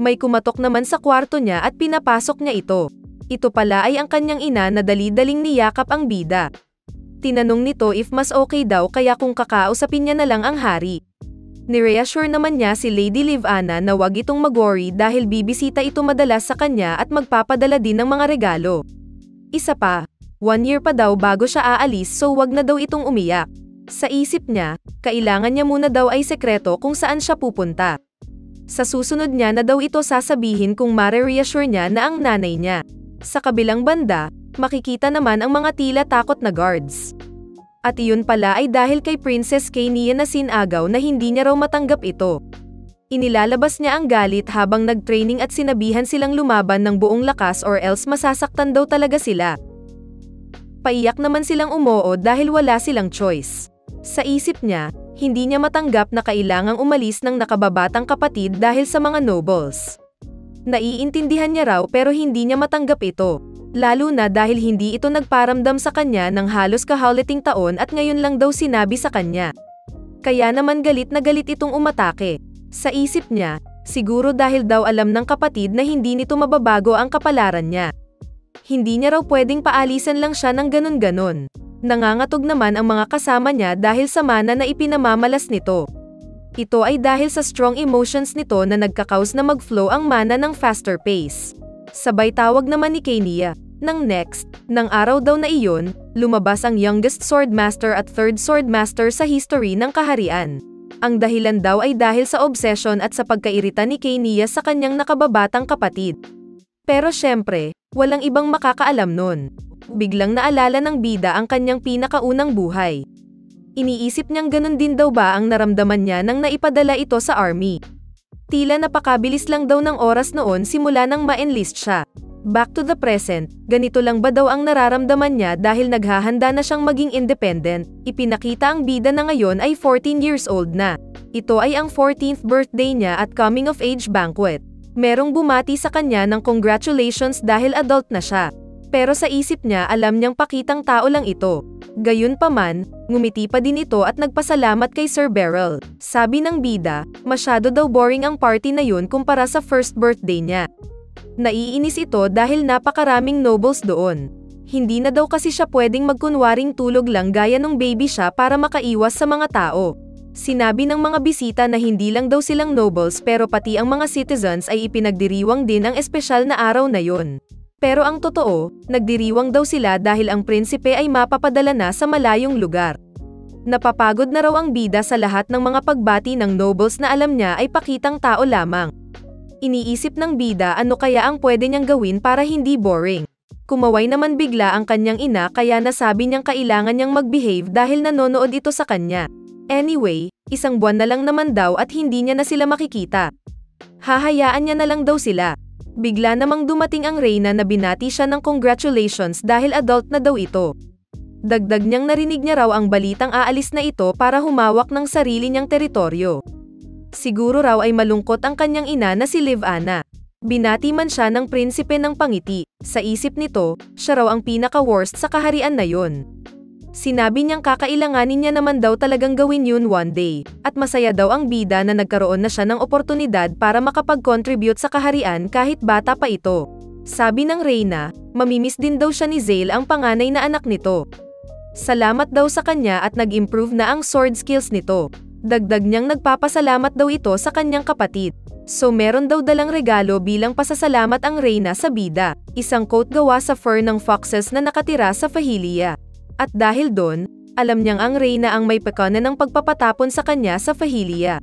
May kumatok naman sa kwarto niya at pinapasok niya ito. Ito pala ay ang kanyang ina na dali-daling niyakap ang bida. Tinanong nito if mas okay daw kaya kung kakausapin niya na lang ang hari. Nireassure naman niya si Lady Livana na wag itong mag-worry dahil bibisita ito madalas sa kanya at magpapadala din ng mga regalo. Isa pa, 1 year pa daw bago siya aalis so wag na daw itong umiyak. Sa isip niya, kailangan niya muna daw ay sekreto kung saan siya pupunta. Sa susunod niya na daw ito sasabihin kung mare-reassure niya na ang nanay niya. Sa kabilang banda, makikita naman ang mga tila takot na guards. At iyon pala ay dahil kay Princess Kania na sinagaw na hindi niya raw matanggap ito. Inilalabas niya ang galit habang nag-training at sinabihan silang lumaban ng buong lakas or else masasaktan daw talaga sila. Paiyak naman silang umoo dahil wala silang choice. Sa isip niya, hindi niya matanggap na kailangang umalis ng nakababatang kapatid dahil sa mga nobles. Naiintindihan niya raw pero hindi niya matanggap ito. Lalo na dahil hindi ito nagparamdam sa kanya ng halos kahaliting taon at ngayon lang daw sinabi sa kanya. Kaya naman galit na galit itong umatake. Sa isip niya, siguro dahil daw alam ng kapatid na hindi nito mababago ang kapalaran niya. Hindi niya raw pwedeng paalisan lang siya ng ganun-ganon. Nangangatog naman ang mga kasama niya dahil sa mana na ipinamamalas nito. Ito ay dahil sa strong emotions nito na nagkakaus na mag-flow ang mana ng faster pace. Sabay tawag naman ni Kania. Nang ng araw daw na iyon, lumabas ang youngest swordmaster at third swordmaster sa history ng kaharian. Ang dahilan daw ay dahil sa obsession at sa pagkairita ni Kania sa kanyang nakababatang kapatid. Pero syempre, walang ibang makakaalam nun. Biglang naalala ng bida ang kanyang pinakaunang buhay. Iniisip niyang ganun din daw ba ang naramdaman niya nang naipadala ito sa army. Tila napakabilis lang daw ng oras noon simula nang ma-enlist siya. Back to the present, ganito lang ba daw ang nararamdaman niya dahil naghahanda na siyang maging independent? Ipinakita ang bida na ngayon ay 14 years old na. Ito ay ang 14th birthday niya at coming of age banquet. Merong bumati sa kanya ng congratulations dahil adult na siya. Pero sa isip niya alam niyang pakitang tao lang ito. Gayunpaman, ngumiti pa din ito at nagpasalamat kay Sir Beryl. Sabi ng bida, masyado daw boring ang party na yun kumpara sa first birthday niya. Naiinis ito dahil napakaraming nobles doon. Hindi na daw kasi siya pwedeng magkunwaring tulog lang gaya nung baby siya para makaiwas sa mga tao. Sinabi ng mga bisita na hindi lang daw silang nobles pero pati ang mga citizens ay ipinagdiriwang din ang espesyal na araw na yon. Pero ang totoo, nagdiriwang daw sila dahil ang prinsipe ay mapapadala na sa malayong lugar. Napapagod na raw ang bida sa lahat ng mga pagbati ng nobles na alam niya ay pakitang tao lamang. Iniisip ng bida ano kaya ang pwede niyang gawin para hindi boring. Kumaway naman bigla ang kanyang ina kaya nasabi niyang kailangan niyang mag-behave dahil nanonood ito sa kanya. Anyway, 1 buwan na lang naman daw at hindi niya na sila makikita. Hahayaan niya na lang daw sila. Bigla namang dumating ang Reyna na binati siya ng congratulations dahil adult na daw ito. Dagdag niyang narinig niya raw ang balitang aalis na ito para humawak ng sarili niyang teritoryo. Siguro raw ay malungkot ang kanyang ina na si Livana. Binati man siya ng prinsipe ng pangiti. Sa isip nito, siya raw ang pinaka-worst sa kaharian na yon. Sinabi niyang kakailanganin niya naman daw talagang gawin yun one day, at masaya daw ang bida na nagkaroon na siya ng oportunidad para makapag-contribute sa kaharian kahit bata pa ito. Sabi ng Reyna, mamimiss din daw siya ni Zale ang panganay na anak nito. Salamat daw sa kanya at nag-improve na ang sword skills nito. Dagdag niyang nagpapasalamat daw ito sa kanyang kapatid. So meron daw dalang regalo bilang pasasalamat ang Reyna sa bida, isang coat gawa sa fur ng foxes na nakatira sa Fahilia. At dahil doon, alam niyang ang Reyna ang may pekana ng pagpapatapon sa kanya sa Fahilia.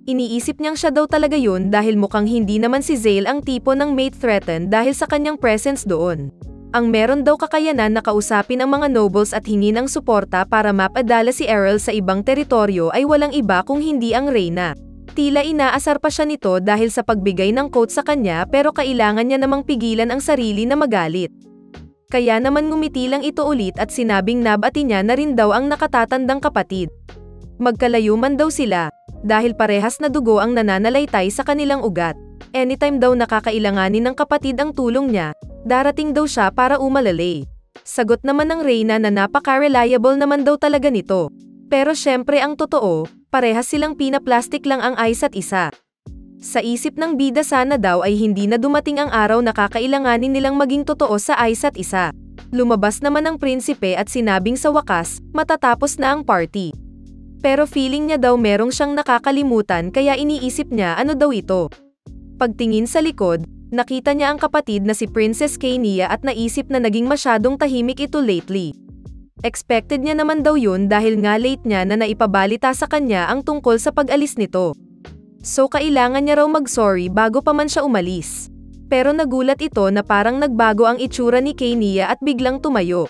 Iniisip niyang siya daw talaga yun dahil mukhang hindi naman si Zale ang tipo ng mate threatened dahil sa kanyang presence doon. Ang meron daw kakayanan na kausapin ang mga nobles at hingi ng suporta para mapadala si Errol sa ibang teritoryo ay walang iba kung hindi ang Reyna. Tila inaasar pa siya nito dahil sa pagbigay ng coat sa kanya pero kailangan niya namang pigilan ang sarili na magalit. Kaya naman ngumiti lang ito ulit at sinabing nabati niya na rin daw ang nakatatandang kapatid. Magkalayo man daw sila, dahil parehas na dugo ang nananalaytay sa kanilang ugat. Anytime daw nakakailanganin ng kapatid ang tulong niya, darating daw siya para umalalay. Sagot naman ng Reyna na napaka-reliable naman daw talaga nito. Pero syempre ang totoo, parehas silang pinaplastic lang ang isa't isa. Sa isip ng bida sana daw ay hindi na dumating ang araw na kakailanganin nilang maging totoo sa isa't isa. Lumabas naman ang prinsipe at sinabing sa wakas, matatapos na ang party. Pero feeling niya daw merong siyang nakakalimutan kaya iniisip niya ano daw ito. Pagtingin sa likod, nakita niya ang kapatid na si Princess Kania at naisip na naging masyadong tahimik ito lately. Expected niya naman daw yun dahil nga late niya na naipabalita sa kanya ang tungkol sa pag-alis nito. So kailangan niya raw mag-sorry bago pa man siya umalis. Pero nagulat ito na parang nagbago ang itsura ni Kania at biglang tumayo.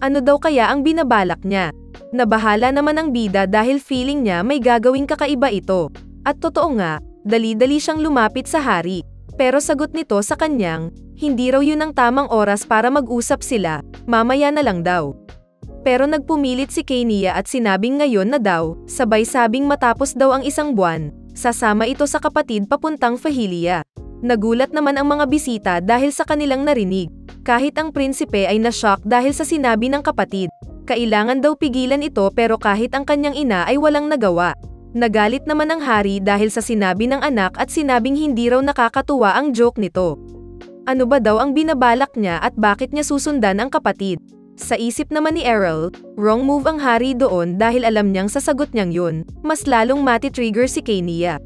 Ano daw kaya ang binabalak niya? Nabahala naman ang bida dahil feeling niya may gagawing kakaiba ito. At totoo nga, dali-dali siyang lumapit sa hari. Pero sagot nito sa kanyang, hindi raw yun ang tamang oras para mag-usap sila, mamaya na lang daw. Pero nagpumilit si Kania at sinabing ngayon na daw, sabay sabing matapos daw ang isang buwan, sasama ito sa kapatid papuntang Fahilia. Nagulat naman ang mga bisita dahil sa kanilang narinig. Kahit ang prinsipe ay na-shock dahil sa sinabi ng kapatid. Kailangan daw pigilan ito pero kahit ang kanyang ina ay walang nagawa. Nagalit naman ang hari dahil sa sinabi ng anak at sinabing hindi raw nakakatuwa ang joke nito. Ano ba daw ang binabalak niya at bakit niya susundan ang kapatid? Sa isip naman ni Errol, wrong move ang hari doon dahil alam niyang sa sagot niyang yun, mas lalong mati-trigger si Kania.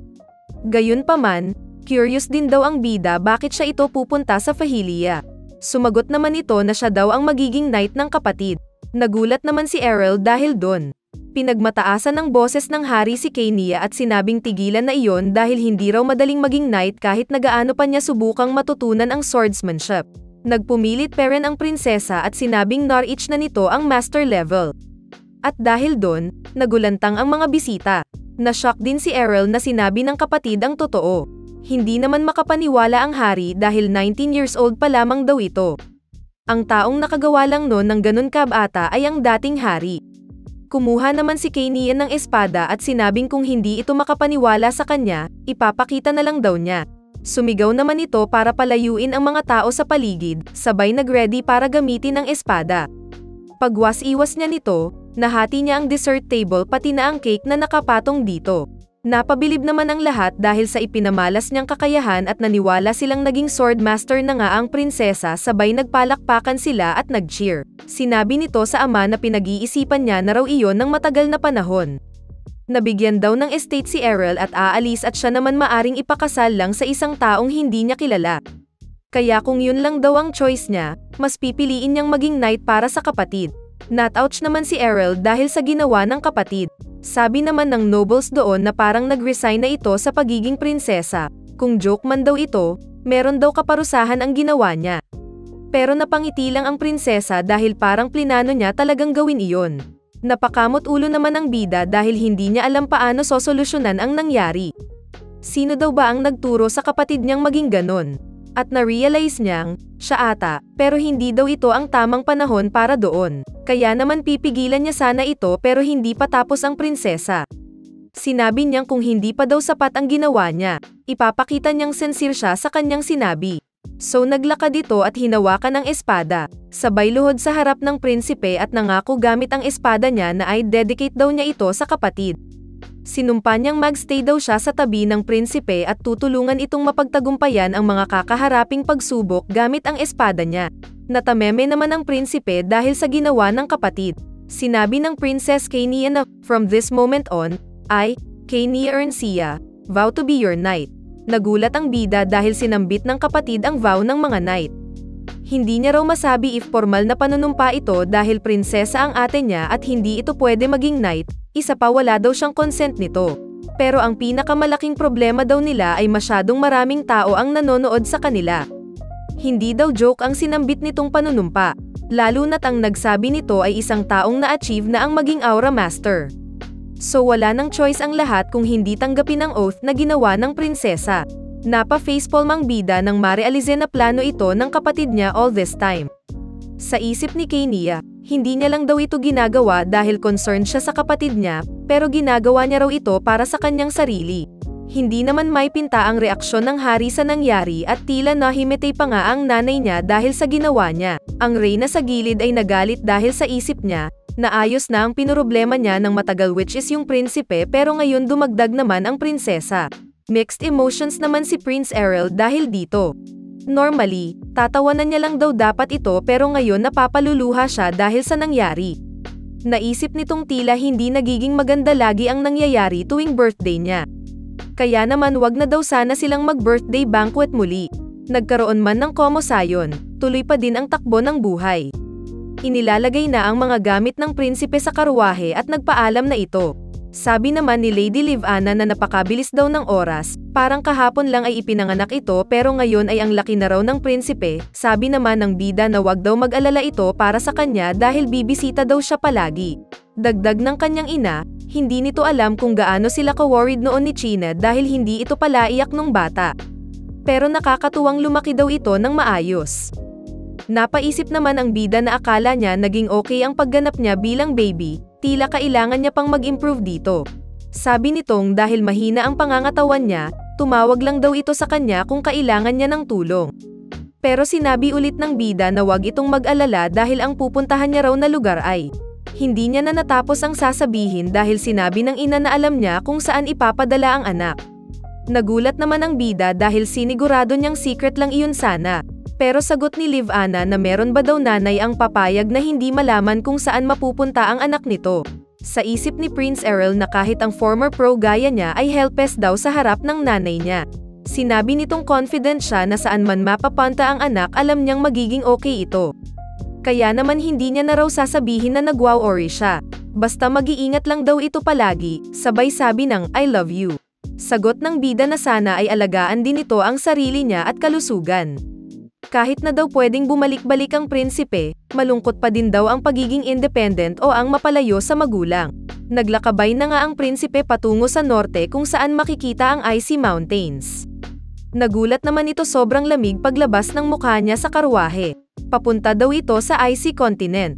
Gayunpaman, curious din daw ang bida bakit siya ito pupunta sa Fahilia. Sumagot naman ito na siya daw ang magiging knight ng kapatid. Nagulat naman si Errol dahil doon. Pinagmataasan ng boses ng hari si Kania at sinabing tigilan na iyon dahil hindi raw madaling maging knight kahit nagaano pa niya subukang matutunan ang swordsmanship. Nagpumilit pa rin ang prinsesa at sinabing Norwich na nito ang master level. At dahil doon, nagulantang ang mga bisita. Na-shock din si Errol na sinabi ng kapatid ang totoo. Hindi naman makapaniwala ang hari dahil 19 years old pa lamang daw ito. Ang taong nakagawa lang noon ng ganun kabata ay ang dating hari. Kumuha naman si Kania ng espada at sinabing kung hindi ito makapaniwala sa kanya, ipapakita na lang daw niya. Sumigaw naman ito para palayuin ang mga tao sa paligid, sabay nag-ready para gamitin ang espada. Pagwas-iwas niya nito, nahati niya ang dessert table pati na ang cake na nakapatong dito. Napabilib naman ang lahat dahil sa ipinamalas niyang kakayahan at naniwala silang naging swordmaster na nga ang prinsesa sabay nagpalakpakan sila at nag-cheer. Sinabi nito sa ama na pinag-iisipan niya na raw iyon ng matagal na panahon. Nabigyan daw ng estate si Errol at aalis at siya naman maaring ipakasal lang sa isang taong hindi niya kilala. Kaya kung yun lang daw ang choice niya, mas pipiliin niyang maging knight para sa kapatid. Not-ouch naman si Errol dahil sa ginawa ng kapatid. Sabi naman ng nobles doon na parang nag-resign na ito sa pagiging prinsesa. Kung joke man daw ito, meron daw kaparusahan ang ginawa niya. Pero napangiti lang ang prinsesa dahil parang plinano niya talagang gawin iyon. Napakamot ulo naman ang bida dahil hindi niya alam paano sosolusyonan ang nangyari. Sino daw ba ang nagturo sa kapatid niyang maging ganon? At na-realize niyang, siya ata, pero hindi daw ito ang tamang panahon para doon. Kaya naman pipigilan niya sana ito pero hindi pa tapos ang prinsesa. Sinabi niyang kung hindi pa daw sapat ang ginawa niya, ipapakita niyang sincere siya sa kanyang sinabi. So naglakad ito at hinawakan ang espada, sabay luhod sa harap ng prinsipe at nangako gamit ang espada niya na ay dedicate daw niya ito sa kapatid. Sinumpa niyang magstay daw siya sa tabi ng prinsipe at tutulungan itong mapagtagumpayan ang mga kakaharaping pagsubok gamit ang espada niya. Natameme naman ang prinsipe dahil sa ginawa ng kapatid. Sinabi ng Princess Kania na, from this moment on, I, Kania Erncia, vow to be your knight. Nagulat ang bida dahil sinambit ng kapatid ang vow ng mga knight. Hindi niya raw masabi if formal na panunumpa ito dahil prinsesa ang ate niya at hindi ito pwede maging knight, isa pa wala daw siyang consent nito. Pero ang pinakamalaking problema daw nila ay masyadong maraming tao ang nanonood sa kanila. Hindi daw joke ang sinambit nitong panunumpa, lalo na't ang nagsabi nito ay isang taong na-achieve na ang maging aura master. So wala nang choice ang lahat kung hindi tanggapin ang oath na ginawa ng prinsesa. Napa-facepalm ang bida nang marealize na plano ito ng kapatid niya all this time. Sa isip ni Kania, hindi niya lang daw ito ginagawa dahil concerned siya sa kapatid niya, pero ginagawa niya raw ito para sa kanyang sarili. Hindi naman may pinta ang reaksyon ng hari sa nangyari at tila nahimitay pa nga ang nanay niya dahil sa ginawa niya. Ang reyna sa gilid ay nagalit dahil sa isip niya, naayos na ang pinroblema niya ng matagal which is yung prinsipe pero ngayon dumagdag naman ang prinsesa. Mixed emotions naman si Prince Errol dahil dito. Normally, tatawanan niya lang daw dapat ito pero ngayon napapaluluha siya dahil sa nangyari. Naisip nitong tila hindi nagiging maganda lagi ang nangyayari tuwing birthday niya. Kaya naman wag na daw sana silang mag-birthday banquet muli. Nagkaroon man ng komosayon, tuloy pa din ang takbo ng buhay. Inilalagay na ang mga gamit ng prinsipe sa karwahe at nagpaalam na ito. Sabi naman ni Lady Livana na napakabilis daw ng oras, parang kahapon lang ay ipinanganak ito pero ngayon ay ang laki na raw ng prinsipe. Sabi naman ng bida na wag daw mag-alala ito para sa kanya dahil bibisita daw siya palagi. Dagdag ng kanyang ina, hindi nito alam kung gaano sila ka-worried noon ni China dahil hindi ito pala iyak nung bata. Pero nakakatuwang lumaki daw ito ng maayos. Napaisip naman ang bida na akala niya naging okay ang pagganap niya bilang baby, tila kailangan niya pang mag-improve dito. Sabi nitong dahil mahina ang pangangatawan niya, tumawag lang daw ito sa kanya kung kailangan niya ng tulong. Pero sinabi ulit ng bida na wag itong mag-alala dahil ang pupuntahan niya raw na lugar ay hindi niya na natapos ang sasabihin dahil sinabi ng ina na alam niya kung saan ipapadala ang anak. Nagulat naman ang bida dahil sinigurado niyang secret lang iyon sana. Pero sagot ni Livana na meron ba daw nanay ang papayag na hindi malaman kung saan mapupunta ang anak nito. Sa isip ni Prince Errol na kahit ang former pro gaya niya ay helpless daw sa harap ng nanay niya. Sinabi nitong confident siya na saan man mapapunta ang anak alam niyang magiging okay ito. Kaya naman hindi niya na raw sasabihin na nagwaworry siya. Basta mag-iingat lang daw ito palagi, sabay sabi ng I love you. Sagot ng bida na sana ay alagaan din ito ang sarili niya at kalusugan. Kahit na daw pwedeng bumalik-balik ang prinsipe, malungkot pa din daw ang pagiging independent o ang mapalayo sa magulang. Naglakabay na nga ang prinsipe patungo sa norte kung saan makikita ang icy mountains. Nagulat naman ito sobrang lamig paglabas ng mukha niya sa karwahe. Papunta daw ito sa icy continent.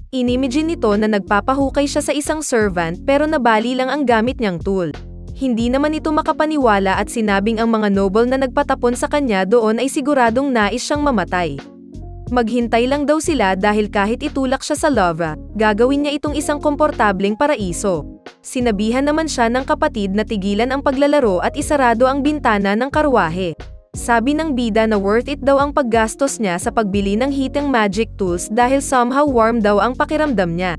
Inimagine nito na nagpapahukay siya sa isang servant pero nabali lang ang gamit niyang tool. Hindi naman ito makapaniwala at sinabing ang mga noble na nagpatapon sa kanya doon ay siguradong nais siyang mamatay. Maghintay lang daw sila dahil kahit itulak siya sa lava, gagawin niya itong isang komportableng paraiso. Sinabihan naman siya ng kapatid na tigilan ang paglalaro at isarado ang bintana ng karwahe. Sabi ng bida na worth it daw ang paggastos niya sa pagbili ng heating magic tools dahil somehow warm daw ang pakiramdam niya.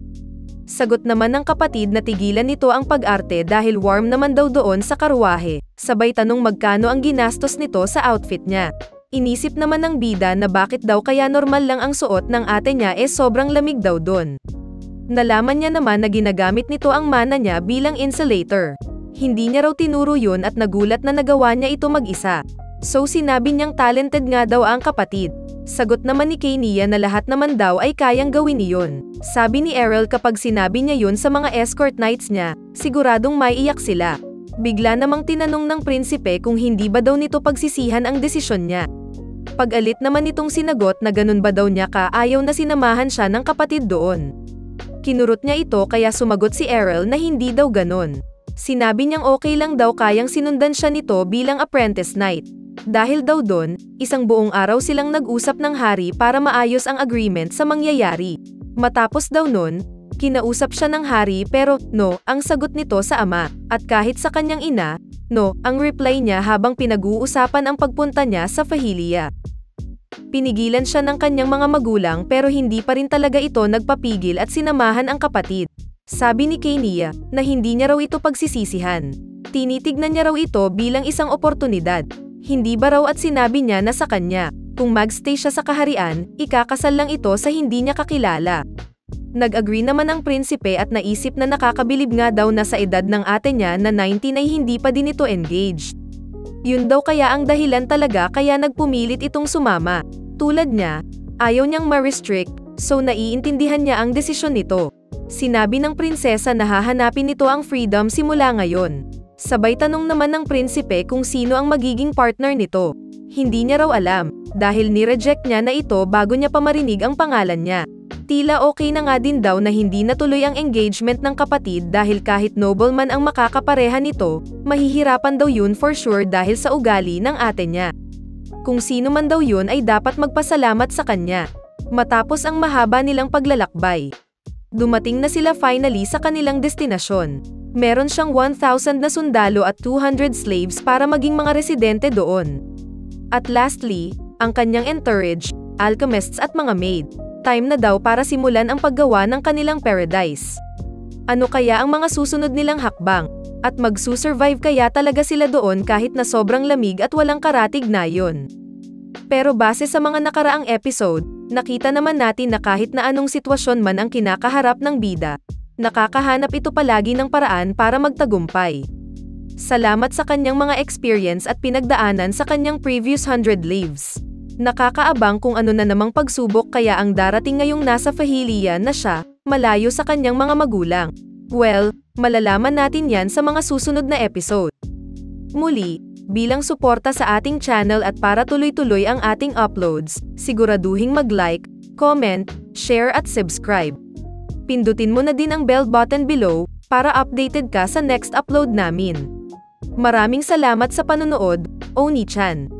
Sagot naman ng kapatid na tigilan nito ang pag-arte dahil warm naman daw doon sa karwahe, sabay tanong magkano ang ginastos nito sa outfit niya. Inisip naman ng bida na bakit daw kaya normal lang ang suot ng ate niya sobrang lamig daw doon. Nalaman niya naman na ginagamit nito ang mana niya bilang insulator. Hindi niya raw tinuro yun at nagulat na nagawa niya ito mag-isa. So sinabi niyang talented nga daw ang kapatid. Sagot naman ni Kania na lahat naman daw ay kayang gawin iyon. Sabi ni Errol kapag sinabi niya yun sa mga escort knights niya, siguradong maiiyak sila. Bigla namang tinanong ng prinsipe kung hindi ba daw nito pagsisihan ang desisyon niya. Pag-alit naman nitong sinagot na ganun ba daw niya ayaw na sinamahan siya ng kapatid doon. Kinurot niya ito kaya sumagot si Errol na hindi daw ganun. Sinabi niyang okay lang daw kayang sinundan siya nito bilang apprentice knight. Dahil daw doon, isang buong araw silang nag-usap ng hari para maayos ang agreement sa mangyayari. Matapos daw nun, kinausap siya ng hari pero no, ang sagot nito sa ama, at kahit sa kanyang ina, no, ang reply niya habang pinag-uusapan ang pagpunta niya sa Fahilia. Pinigilan siya ng kanyang mga magulang pero hindi pa rin talaga ito nagpapigil at sinamahan ang kapatid. Sabi ni Kania, na hindi niya raw ito pagsisisihan. Tinitignan niya raw ito bilang isang oportunidad. Hindi ba raw at sinabi niya na sa kanya, kung magstay siya sa kaharian, ikakasal lang ito sa hindi niya kakilala. Nag-agree naman ang prinsipe at naisip na nakakabilib nga daw na sa edad ng ate niya na 19 ay hindi pa din ito engaged. Yun daw kaya ang dahilan talaga kaya nagpumilit itong sumama. Tulad niya, ayaw niyang ma-restrict, so naiintindihan niya ang desisyon nito. Sinabi ng prinsesa na hahanapin nito ang freedom simula ngayon. Sabay tanong naman ng prinsipe kung sino ang magiging partner nito. Hindi niya raw alam, dahil ni-reject niya na ito bago niya pa marinig ang pangalan niya. Tila okay na nga din daw na hindi natuloy ang engagement ng kapatid dahil kahit nobleman ang makakapareha nito, mahihirapan daw yun for sure dahil sa ugali ng ate niya. Kung sino man daw yun ay dapat magpasalamat sa kanya. Matapos ang mahaba nilang paglalakbay, dumating na sila finally sa kanilang destinasyon. Meron siyang 1,000 na sundalo at 200 slaves para maging mga residente doon. At lastly, ang kanyang entourage, alchemists at mga maid. time na daw para simulan ang paggawa ng kanilang paradise. Ano kaya ang mga susunod nilang hakbang? At magsusurvive kaya talaga sila doon kahit na sobrang lamig at walang karatig-nayon? Pero base sa mga nakaraang episode, nakita naman natin na kahit na anong sitwasyon man ang kinakaharap ng bida, nakakahanap ito palagi ng paraan para magtagumpay. Salamat sa kanyang mga experience at pinagdaanan sa kanyang previous 100 lives. Nakakaabang kung ano na namang pagsubok kaya ang darating ngayong nasa Fahilia na siya, malayo sa kanyang mga magulang. Well, malalaman natin yan sa mga susunod na episode. Muli, bilang suporta sa ating channel at para tuloy-tuloy ang ating uploads, siguraduhing mag-like, comment, share at subscribe. Pindutin mo na din ang bell button below para updated ka sa next upload namin. Maraming salamat sa panonood, Oni-chan.